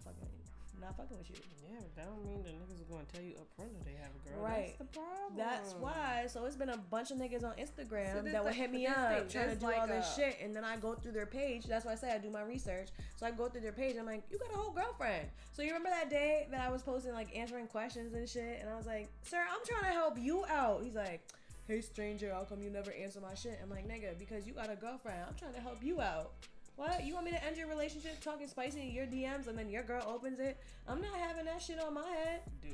fucking with you. Yeah, but that don't mean the niggas are going to tell you up front that they have a girl. Right. That's the problem. That's why. So it's been a bunch of niggas on Instagram So that would hit me this up thing, trying to there's do like all this shit, and then I go through their page. That's why I say I do my research. So I go through their page, and I'm like, you got a whole girlfriend. So you remember that day that I was posting like answering questions and shit, and I was like, sir, I'm trying to help you out. He's like, hey stranger, how come you never answer my shit? I'm like, nigga, because you got a girlfriend. I'm trying to help you out. What? You want me to end your relationship talking spicy in your DMs and then your girl opens it? I'm not having that shit on my head. Dude.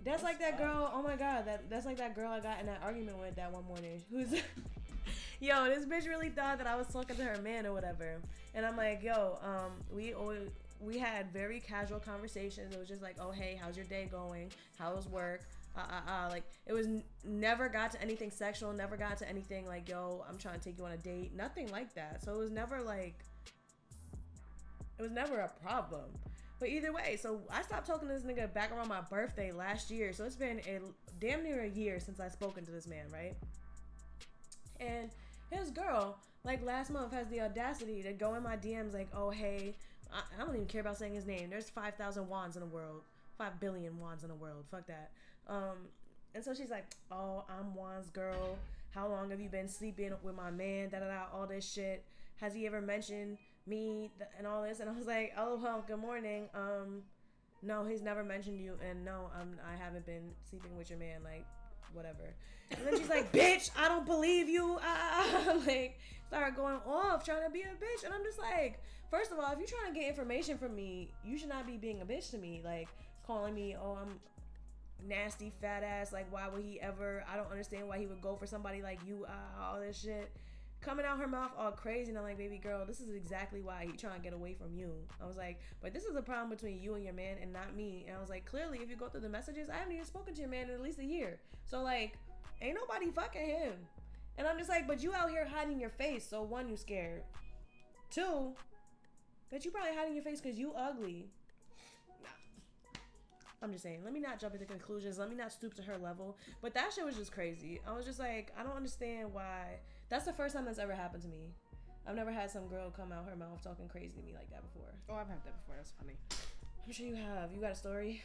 That's like that girl, oh my God, that's like that girl I got in that argument with that one morning. Who's, yo, this bitch really thought that I was talking to her man or whatever. And I'm like, yo, we had very casual conversations. It was just like, oh, hey, how's your day going? How was work? Like, it was never got to anything sexual, never got to anything like, yo, I'm trying to take you on a date. Nothing like that. So it was never a problem. But either way, so I stopped talking to this nigga back around my birthday last year. So it's been damn near a year since I've spoken to this man, right? And his girl, like last month, has the audacity to go in my DMs like, oh, hey, I don't even care about saying his name. There's 5,000 wands in the world. 5 billion Juans in the world. Fuck that. And so she's like, oh, I'm Juan's girl. How long have you been sleeping with my man? Da da da, all this shit. Has he ever mentioned me and all this? And I was like, oh, well, good morning. No, he's never mentioned you. And no, I haven't been sleeping with your man. Like, whatever. And then she's like, bitch, I don't believe you. Like, started going off, trying to be a bitch. And I'm just like, first of all, if you're trying to get information from me, you should not be being a bitch to me. Like, calling me, oh, I'm nasty, fat ass. Like, why would he ever? I don't understand why he would go for somebody like you. All this shit. Coming out her mouth all crazy. And I'm like, baby girl, this is exactly why he trying to get away from you. I was like, but this is a problem between you and your man and not me. And I was like, clearly, if you go through the messages, I haven't even spoken to your man in at least a year. So, like, ain't nobody fucking him. And I'm just like, but you out here hiding your face. So, one, you scared. Two, that you probably hiding your face because you ugly. Nah. I'm just saying, let me not jump into conclusions. Let me not stoop to her level. But that shit was just crazy. I was just like, I don't understand why. That's the first time that's ever happened to me. I've never had some girl come out her mouth talking crazy to me like that before. Oh, I've had that before. That's funny. I'm sure you have. You got a story?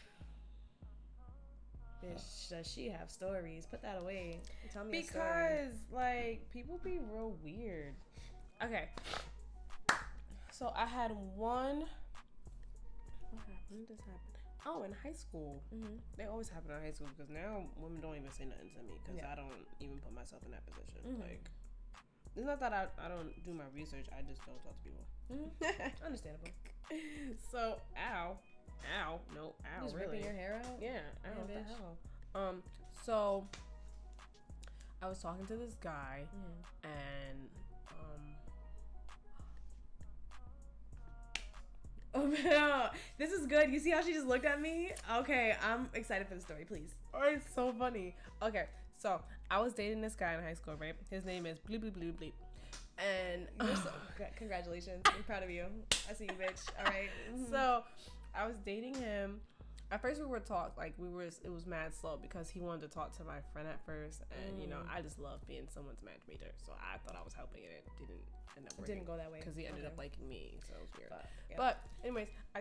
Bitch, does she have stories? Put that away. Tell me a story. Because, like, people be real weird. Okay. So, I had one... What happened? When did this happen? Oh, in high school. Mm-hmm. They always happen in high school because now women don't even say nothing to me because I don't even put myself in that position. Mm-hmm. Like, it's not that I don't do my research. I just don't talk to people. Mm-hmm. Understandable. So, ow, no, ow, just really? Ripping your hair out? Yeah, ow, yeah, what bitch. the hell? So I was talking to this guy, and oh man, this is good. You see how she just looked at me? Okay, I'm excited for the story. Please. Oh, it's so funny. Okay, so I was dating this guy in high school, right? His name is bleep bleep bleep bleep. And you're so congratulations. I'm proud of you. I see you, bitch. All right. Mm-hmm. So I was dating him. At first we were it was mad slow because he wanted to talk to my friend at first, and you know, I just love being someone's matchmaker. So I thought I was helping, and it didn't end up working. Didn't go that way. Because he ended up liking me, so it was weird. But anyways, I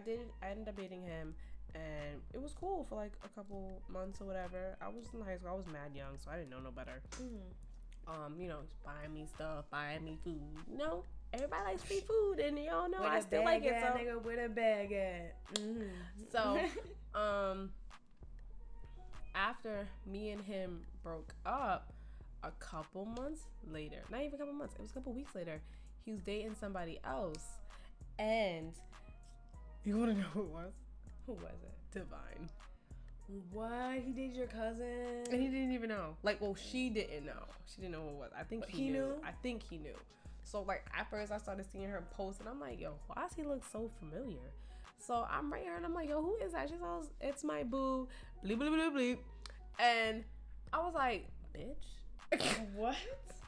ended up dating him, and it was cool for like a couple months or whatever. I was in high school. I was mad young, so I didn't know no better. You know, buying me stuff, buying me food. You know, everybody likes free food, and y'all know I still like it. So nigga, where the bag at? So, after me and him broke up, a couple months later, not even a couple months, it was a couple weeks later, he was dating somebody else, and you want to know who it was? Who was it? Divine. What? He dated your cousin? And he didn't even know. Like, well, she didn't know. She didn't know who it was. I think he knew. I think he knew. So, like, at first I started seeing her post, and I'm like, yo, why does he look so familiar? So I'm right here, and I'm like, yo, who is that? She says, it's my boo, bleep, bleep, bleep, bleep. And I was like, bitch? What?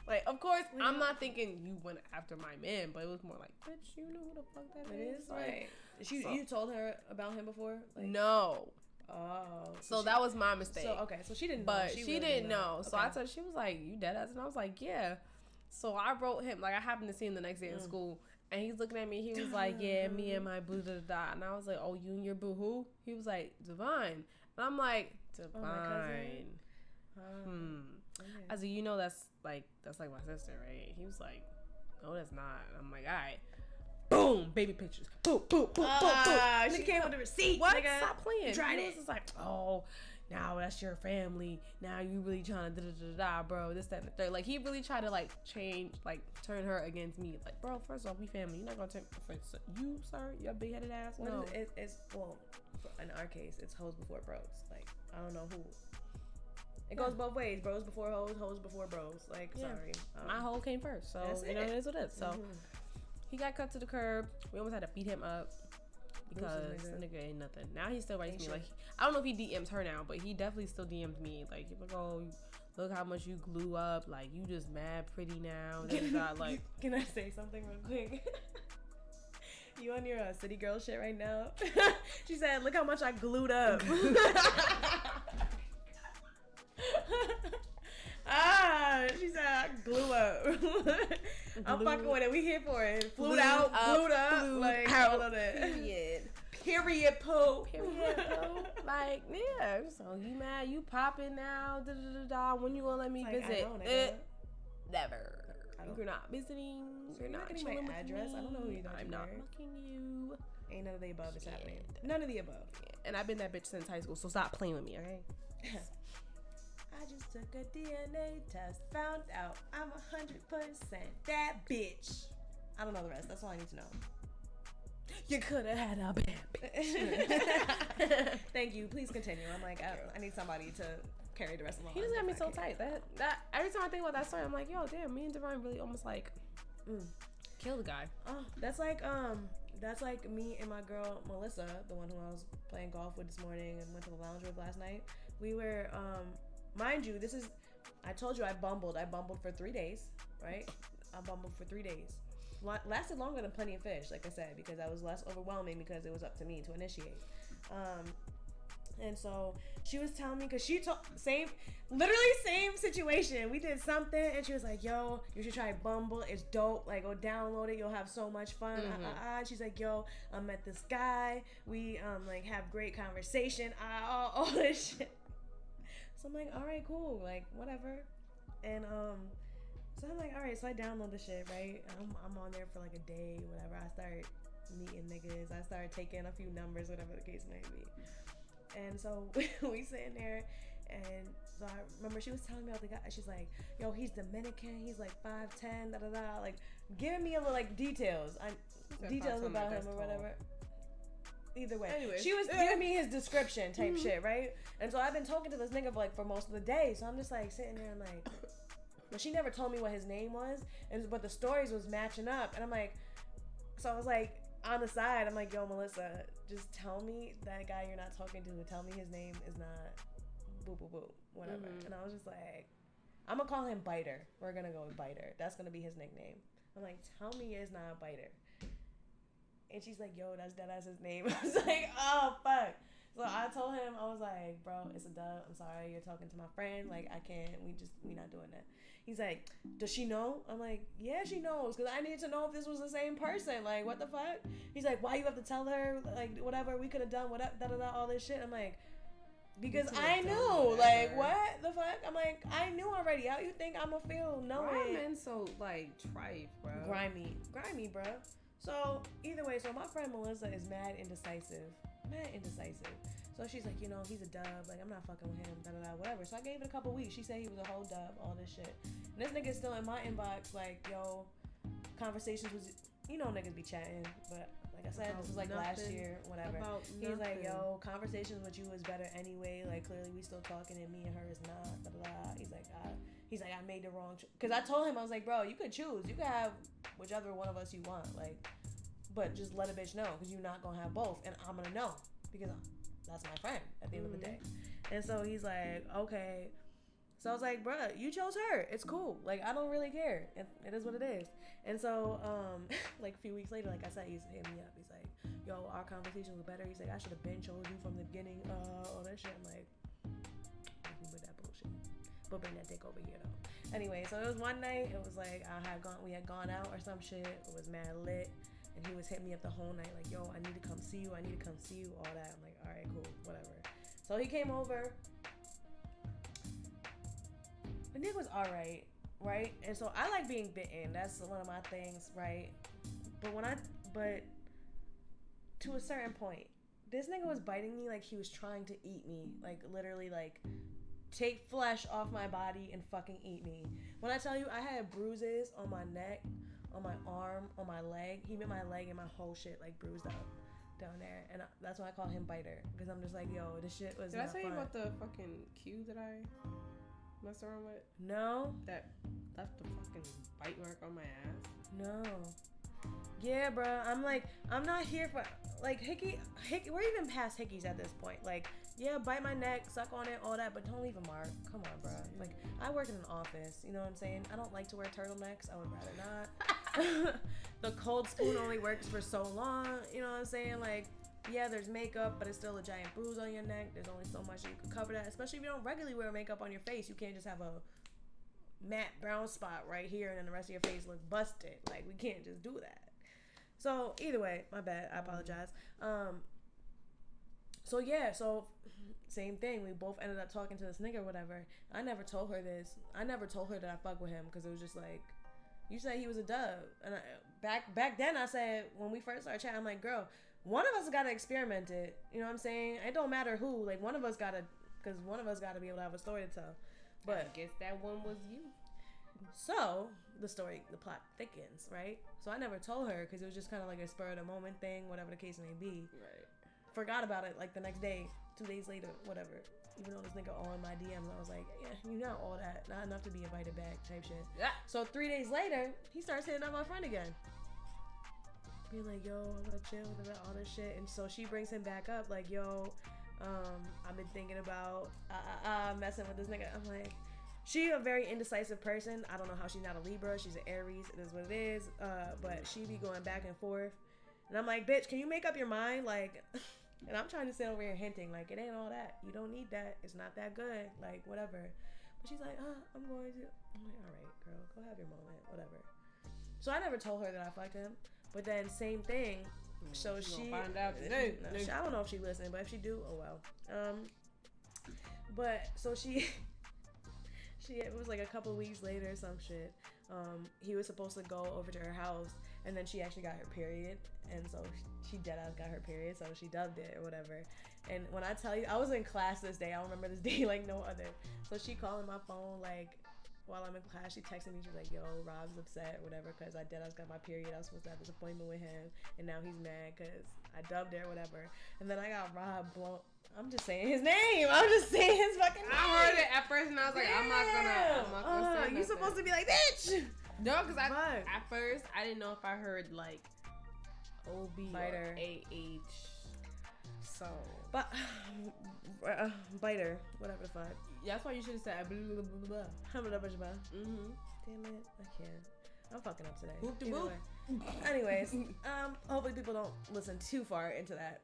Like, of course, I'm not thinking you went after my man, but it was more like, bitch, you know who the fuck that is? Right. You told her about him before? Like, no. Oh. So that was my mistake. So, okay, so she didn't know. But she really didn't know. Okay. So I told her, she was like, you dead ass? And I was like, yeah. So I wrote him, like, I happened to see him the next day in school, and he's looking at me. He was like, yeah, me and my boo, da, da, da. And I was like, oh, you and your boo who? He was like, Divine. And I'm like, Divine. Okay. I said, you know, that's like my sister, right? He was like, no, that's not. And I'm like, all right. Boom, baby pictures. Boom, boom, boom, boom, boom. She came with the receipt. What? Nigga. Stop playing. Tried He it. was just like, oh, now that's your family. Now you really trying to da-da-da-da, bro. This, that, and the third. Like, he really tried to, like, change, like, turn her against me. Like, bro, first off, we family. You're not going to take offense. You, sir, your big-headed ass? No. It's, well, in our case, it's hoes before bros. Like, I don't know who. It goes both ways. Bros before hoes, hoes before bros. Like, sorry. My hoe came first. So, you know, it is what it is. So, he got cut to the curb. We almost had to beat him up because the nigga ain't nothing. Now he still writes me. Like, I don't know if he DMs her now, but he definitely still DMs me. Like, he's like, oh, look how much you glue up. Like, you just mad pretty now. Like, can I say something real quick? You on your city girl shit right now? She said, look how much I glued up. She said I glue up. I'm fucking with it. We here for it. Glued out, glued up, like all of that. Period. Period poo. Period poo. Like, yeah. So you mad? You popping now? Da, da, da, da. When you gonna let me Like, visit? Never. You're not visiting. So you're not getting my address. I don't know who you thought I'm you not were. fucking you. Ain't none of the above is happening. None of the above. Yeah. And I've been that bitch since high school, so stop playing with me, okay? I just took a DNA test, found out I'm 100% that bitch. I don't know the rest. That's all I need to know. You could have had a bad bitch. Thank you. Please continue. I'm like, I need somebody to carry the rest of my life. He just got me so tight. That every time I think about that story, I'm like, yo, damn, me and Divine really almost like killed the guy. Oh, that's like me and my girl Melissa, the one who I was playing golf with this morning and went to the lounge with last night. We were mind you, I told you I bumbled for 3 days, right? I bumbled for 3 days. Lasted longer than Plenty of Fish, like I said, because I was less overwhelming because it was up to me to initiate. And so she was telling me, because literally same situation. We did something and she was like, yo, you should try Bumble. It's dope. Like, go download it. You'll have so much fun. She's like, yo, I met this guy. We like have great conversation. All this shit. So I'm like, all right, cool. Like, whatever. And so I'm like, all right, so I download the shit, right? I'm on there for like a day, whatever. I start meeting niggas. I start taking a few numbers, whatever the case may be. And so we sitting there, and so I remember she was telling me about the guy. She's like, yo, he's Dominican. He's like 5'10", da-da-da. Like, giving me a little, like, details about him or whatever. Either way. Anyways. She was giving me his description type shit, right? And so I've been talking to this nigga for most of the day. So I'm just like sitting there and like, but she never told me what his name was, but the stories was matching up. And I'm like, so I was like, on the side, I'm like, yo, Melissa, just tell me that guy you're not talking to. Tell me his name is not boo boo boo, whatever. And I was just like, I'm gonna call him Biter. We're gonna go with Biter. That's gonna be his nickname. I'm like, tell me it's not Biter. And she's like, yo, that's his name. I was like, oh, fuck. So I told him, I was like, bro, it's a dub. I'm sorry, you're talking to my friend. Like, I can't. We not doing that. He's like, does she know? I'm like, yeah, she knows. Because I need to know if this was the same person. Like, what the fuck? He's like, why you have to tell her? Like, whatever, we could have done whatever, da-da-da, all this shit. I'm like, because I knew. Like, what the fuck? I'm like, I knew already. How you think I'm going to feel knowing? Why are men so, like, trite, bro? Grimy, bro. So, either way, so my friend Melissa is mad indecisive. So she's like, you know, he's a dub. Like, I'm not fucking with him, da-da-da, whatever. So I gave it a couple weeks. She said he was a whole dub, all this shit. And this nigga's still in my inbox, like, yo, conversations was, you know, niggas be chatting. But, like I said, this was, like, last year, whatever. He's like, yo, conversations with you is better anyway. Like, clearly we still talking and me and her is not, da-da-da. He's like, I made the wrong choice. Because I told him, I was like, bro, you could choose. You could have whichever one of us you want. Like, but just let a bitch know, because you're not going to have both. And I'm going to know, because that's my friend at the end of the day. And so he's like, okay. So I was like, bruh, you chose her. It's cool. Like, I don't really care. It is what it is. And so, like, a few weeks later, like I said, he's hitting me up. He's like, yo, our conversation was better. He's like, I should have been chose you from the beginning. All that shit. I'm like, with that bullshit. But bring that dick over here, though. Anyway, so it was one night. It was like, we had gone out or some shit. It was mad lit. And he was hitting me up the whole night, like, yo, I need to come see you, all that. I'm like, all right, cool, whatever. So he came over. The nigga was all right? And so I like being bitten. That's one of my things, right? But to a certain point, this nigga was biting me like he was trying to eat me. Like, literally, like, take flesh off my body and fucking eat me. When I tell you, I had bruises on my neck, on my arm, on my leg. He bit my leg and my whole shit, like, bruised up down there. And that's why I call him Biter. Because I'm just like, yo, this shit was not fun. Did I tell you about the fucking Q that I messed around with? No. That left the fucking bite mark on my ass? No. Yeah, bro. I'm like, I'm not here for, like, hickey. We're even past hickeys at this point. Like, yeah, bite my neck, suck on it, all that, but don't leave a mark. Come on, bro. Like, I work in an office, you know what I'm saying? I don't like to wear turtlenecks. I would rather not. The cold spoon only works for so long, you know what I'm saying? Like, yeah, there's makeup, but it's still a giant bruise on your neck. There's only so much you can cover that, especially if you don't regularly wear makeup on your face. You can't just have a matte brown spot right here and then the rest of your face look busted. Like, we can't just do that. So, either way, my bad. I apologize. So yeah, so same thing. We both ended up talking to this nigga or whatever. I never told her this. I never told her that I fuck with him because it was just like, you said he was a dub. And back then I said, when we first started chatting, I'm like, girl, one of us got to experiment it. You know what I'm saying? It don't matter who. Like, one of us got to, because one of us got to be able to have a story to tell. But I guess that one was you. So the plot thickens, right? So I never told her because it was just kind of like a spur of the moment thing, whatever the case may be. Right. Forgot about it like the next day, 2 days later, whatever. Even though this nigga all in my DMs, I was like, yeah, you know all that, not enough to be invited back, type shit. Yeah. So 3 days later, he starts hitting up my friend again, being like, yo, I wanna chill with all this shit. And so she brings him back up, like, yo, I've been thinking about messing with this nigga. I'm like, she a very indecisive person. I don't know how she's not a Libra. She's an Aries. It is what it is. But she be going back and forth. And I'm like, bitch, can you make up your mind? Like, and I'm trying to sit over here hinting, like, it ain't all that. You don't need that. It's not that good. Like, whatever. But she's like, I'm going to. I'm like, all right, girl, go have your moment. Whatever. So I never told her that I fucked him. But then same thing. So she find out today. No, I don't know if she listened, but if she do, oh well. But so she it was like a couple weeks later or some shit. He was supposed to go over to her house, and then she actually got her period, and so she deadass got her period, so she dubbed it or whatever. And when I tell you, I was in class this day. I remember this day like no other. So she calling my phone like while I'm in class. She texted me. She's like, "Yo, Rob's upset or whatever because I deadass got my period. I was supposed to have this appointment with him, and now he's mad because I dubbed her or whatever." And then I got Rob blown. I'm just saying his name. I'm just saying his fucking name. I heard it at first and I was like, I'm not gonna say you supposed to be like, bitch. No, because at first I didn't know if I heard like OB Biter. or AH. So, but biter, whatever the fuck. That's why you should have said blah blah blah blah. Damn it, I can't. I'm fucking up today. Boop de boop. Anyways, hopefully people don't listen too far into that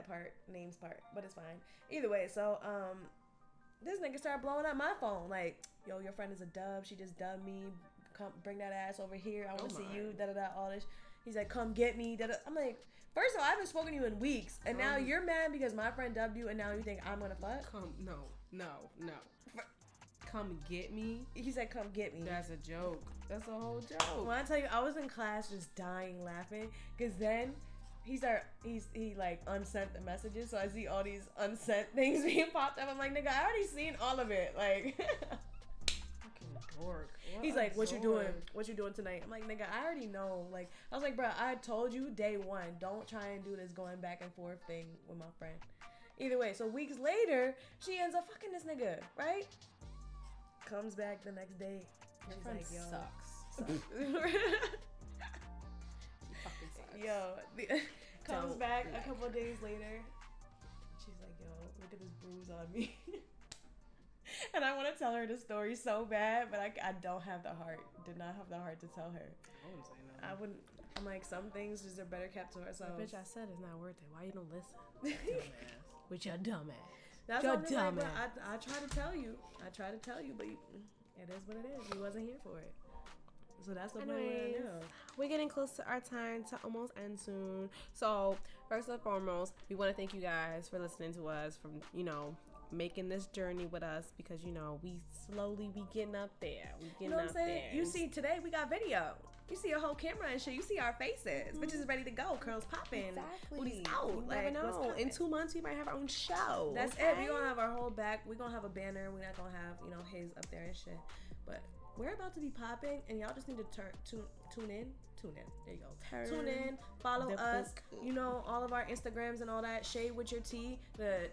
part, names part, but it's fine. Either way, so this nigga started blowing up my phone like, yo, your friend is a dub. She just dubbed me. Come bring that ass over here. I want to see you. Da da da. All this. He's like, come get me. Da da. I'm like, first of all, I haven't spoken to you in weeks, and now you're mad because my friend dubbed you, and now you think I'm gonna fuck. No. Come get me. He said, come get me. That's a joke. That's a whole joke. When I tell you, I was in class just dying laughing because then he like unsent the messages, so I see all these unsent things being popped up. I'm like, nigga, I already seen all of it. Like, fucking dork. He's like, what you doing? What you doing tonight? I'm like, nigga, I already know. Like, I was like, bro, I told you day one, don't try and do this going back and forth thing with my friend. Either way, so weeks later, she ends up fucking this nigga, right? Comes back the next day. She's like, yo, sucks. Yo, comes back a couple of days later. She's like, yo, look at this bruise on me. And I want to tell her the story so bad, but I don't have the heart. Did not have the heart to tell her. I wouldn't say no. I wouldn't. I'm like, some things just are better kept to ourselves. Bitch, I said it's not worth it. Why you don't listen? Dumbass. With your dumb ass. That's your dumb ass. I try to tell you. But it is what it is. You wasn't here for it. So that's the point I know. We're getting close to our time to almost end soon. So first and foremost, we want to thank you guys for listening to us, from making this journey with us, because we slowly be getting up there. You see, today we got video. You see a whole camera and shit. You see our faces. Bitches ready to go. Curls popping. Exactly. Booties out. You never know. In 2 months, we might have our own show. That's it. We're going to have our whole back. We're going to have a banner. We're not going to have, his up there and shit. But we're about to be popping, and y'all just need to tune in. There you go. Tune in. Follow us. All of our Instagrams and all that. Shade with your T. The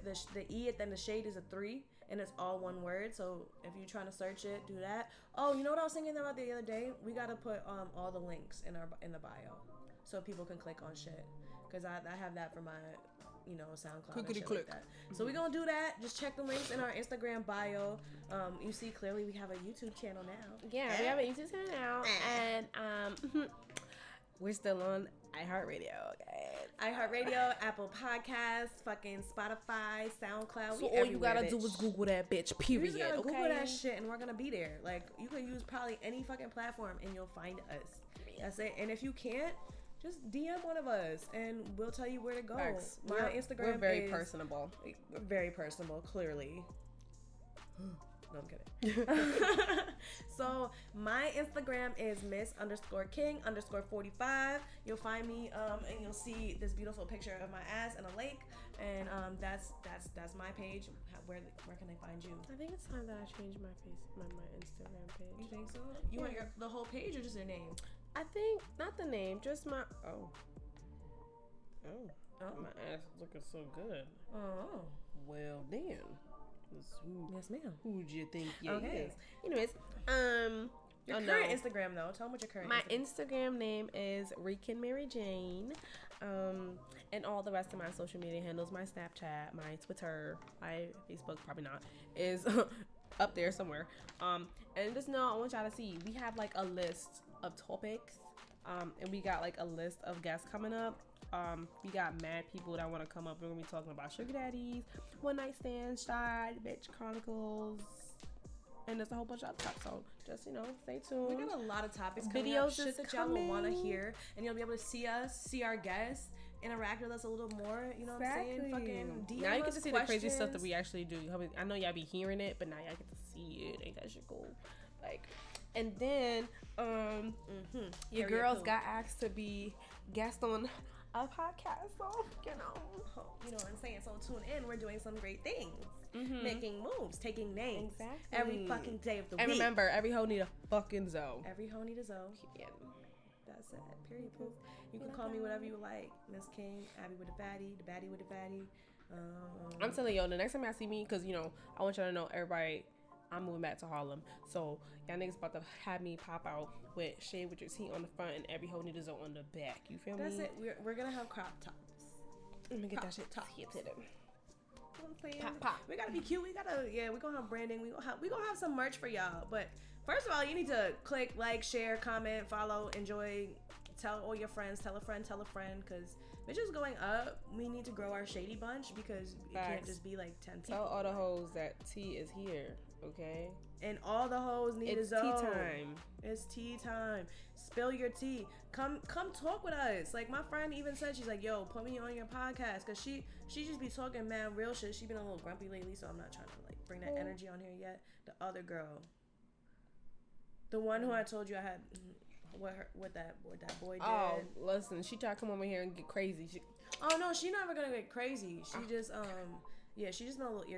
E at the end of shade is a 3. And it's all one word, so if you're trying to search it, do that. Oh, you know what I was thinking about the other day? We gotta put all the links in the bio, so people can click on shit. Cause I have that for my SoundCloud. Clickety click. Like that. So we gonna do that. Just check the links in our Instagram bio. You see clearly we have a YouTube channel now. Yeah, we have a YouTube channel now, and we're still on iHeartRadio, guys. iHeartRadio, Apple Podcasts, fucking Spotify, SoundCloud. So all you gotta do is Google that bitch, period. You just gotta Google that shit and we're gonna be there. Like, you can use probably any fucking platform and you'll find us. That's it. And if you can't, just DM one of us and we'll tell you where to go. Facts. My Instagram we're very is personable. Very personable, clearly. No, I'm kidding. So my Instagram is miss_king_45. You'll find me and you'll see this beautiful picture of my ass in a lake, and that's my page. Where can they find you? I think it's time that I change my Instagram page. You think so? You want the whole page or just your name? I think not the name, just my my ass is looking so good. Oh, well then. Yes, ma'am. Who would you think you Okay. is? Anyways, your current Instagram though. Tell them what your current. My Instagram name is Rican Mary Jane. And all the rest of my social media handles, my Snapchat, my Twitter, my Facebook, probably not, is up there somewhere. And just know, I want y'all to see, we have like a list of topics, and we got like a list of guests coming up. We got mad people that want to come up. We're gonna be talking about sugar daddies, one night stands, side bitch chronicles, and there's a whole bunch of other stuff. So just stay tuned. We got a lot of topics coming Videos up, shit that y'all will want to hear, and you'll be able to see us, see our guests, interact with us a little more. You know what I'm saying? Fucking DM now you get us to see questions. the crazy stuff that we actually do. I know y'all be hearing it, but now y'all get to see it. Ain't that shit cool? Like, and then your girls got asked to be guest on a podcast, so you know what I'm saying. So tune in. We're doing some great things, making moves, taking names every fucking day of the week. And remember, every hoe need a fucking Zoe. Every hoe need a Zoe. Yeah. That's it. Period. Poop. You can call me whatever you like, Miss King, Abby with the baddie with the fatty. I'm telling y'all, the next time y'all see me, because I want y'all to know, everybody, I'm moving back to Harlem, so y'all niggas about to have me pop out with shade with your teeth on the front and every hoe need a Zoe on the back. You feel me? That's it. We're gonna have crop tops. Let me get that shit top hit to them. Pop. We gotta be cute. We're gonna have branding. We gonna have some merch for y'all. But first of all, you need to click, like, share, comment, follow, enjoy, tell all your friends, tell a friend, because bitches going up. We need to grow our Shady Bunch because it can't just be like 10 people. Tell all the hoes that tea is here, okay? And all the hoes need a Zoe. It's tea time. It's tea time. Spill your tea. Come talk with us. Like, my friend even said, she's like, yo, put me on your podcast, because she just be talking mad real shit. She been a little grumpy lately, so I'm not trying to like bring that energy on here yet. The other girl, the one who I told you I had what that boy did. Oh, listen, she tried to come over here and get crazy. Oh no, she never gonna get crazy. She just she's just been a little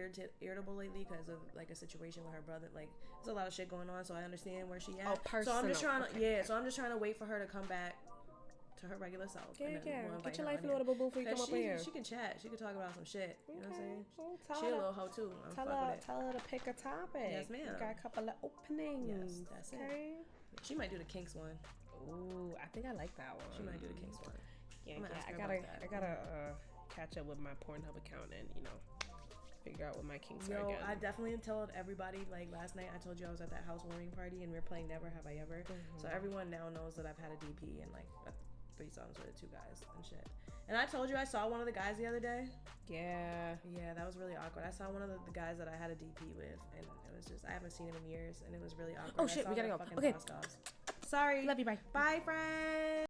irritable lately because of like a situation with her brother. Like, there's a lot of shit going on, so I understand where she at. Oh, personal. So I'm just trying to so I'm just trying to wait for her to come back to her regular self. Yeah. We'll Get your life in order, boo, before you come up here. She can chat. She can talk about some shit. You know what I'm saying? Well, she a little hoe too. Tell her to pick a topic. Yes, ma'am. We got a couple of openings. Yes, that's it. She might do the kinks one. Ooh, I think I like that one. She might do the kinks one. Yeah, I gotta catch up with my Pornhub account and figure out what my kinks are again. I definitely told everybody, like, last night I told you I was at that housewarming party and we were playing Never Have I Ever. So everyone now knows that I've had a DP and like 3 songs with 2 guys and shit. And I told you I saw one of the guys the other day. Yeah, that was really awkward. I saw one of the guys that I had a DP with, and it was just, I haven't seen him in years, and it was really awkward. Oh shit, we gotta go. Okay. Sorry. Love you, bye. Bye, friends.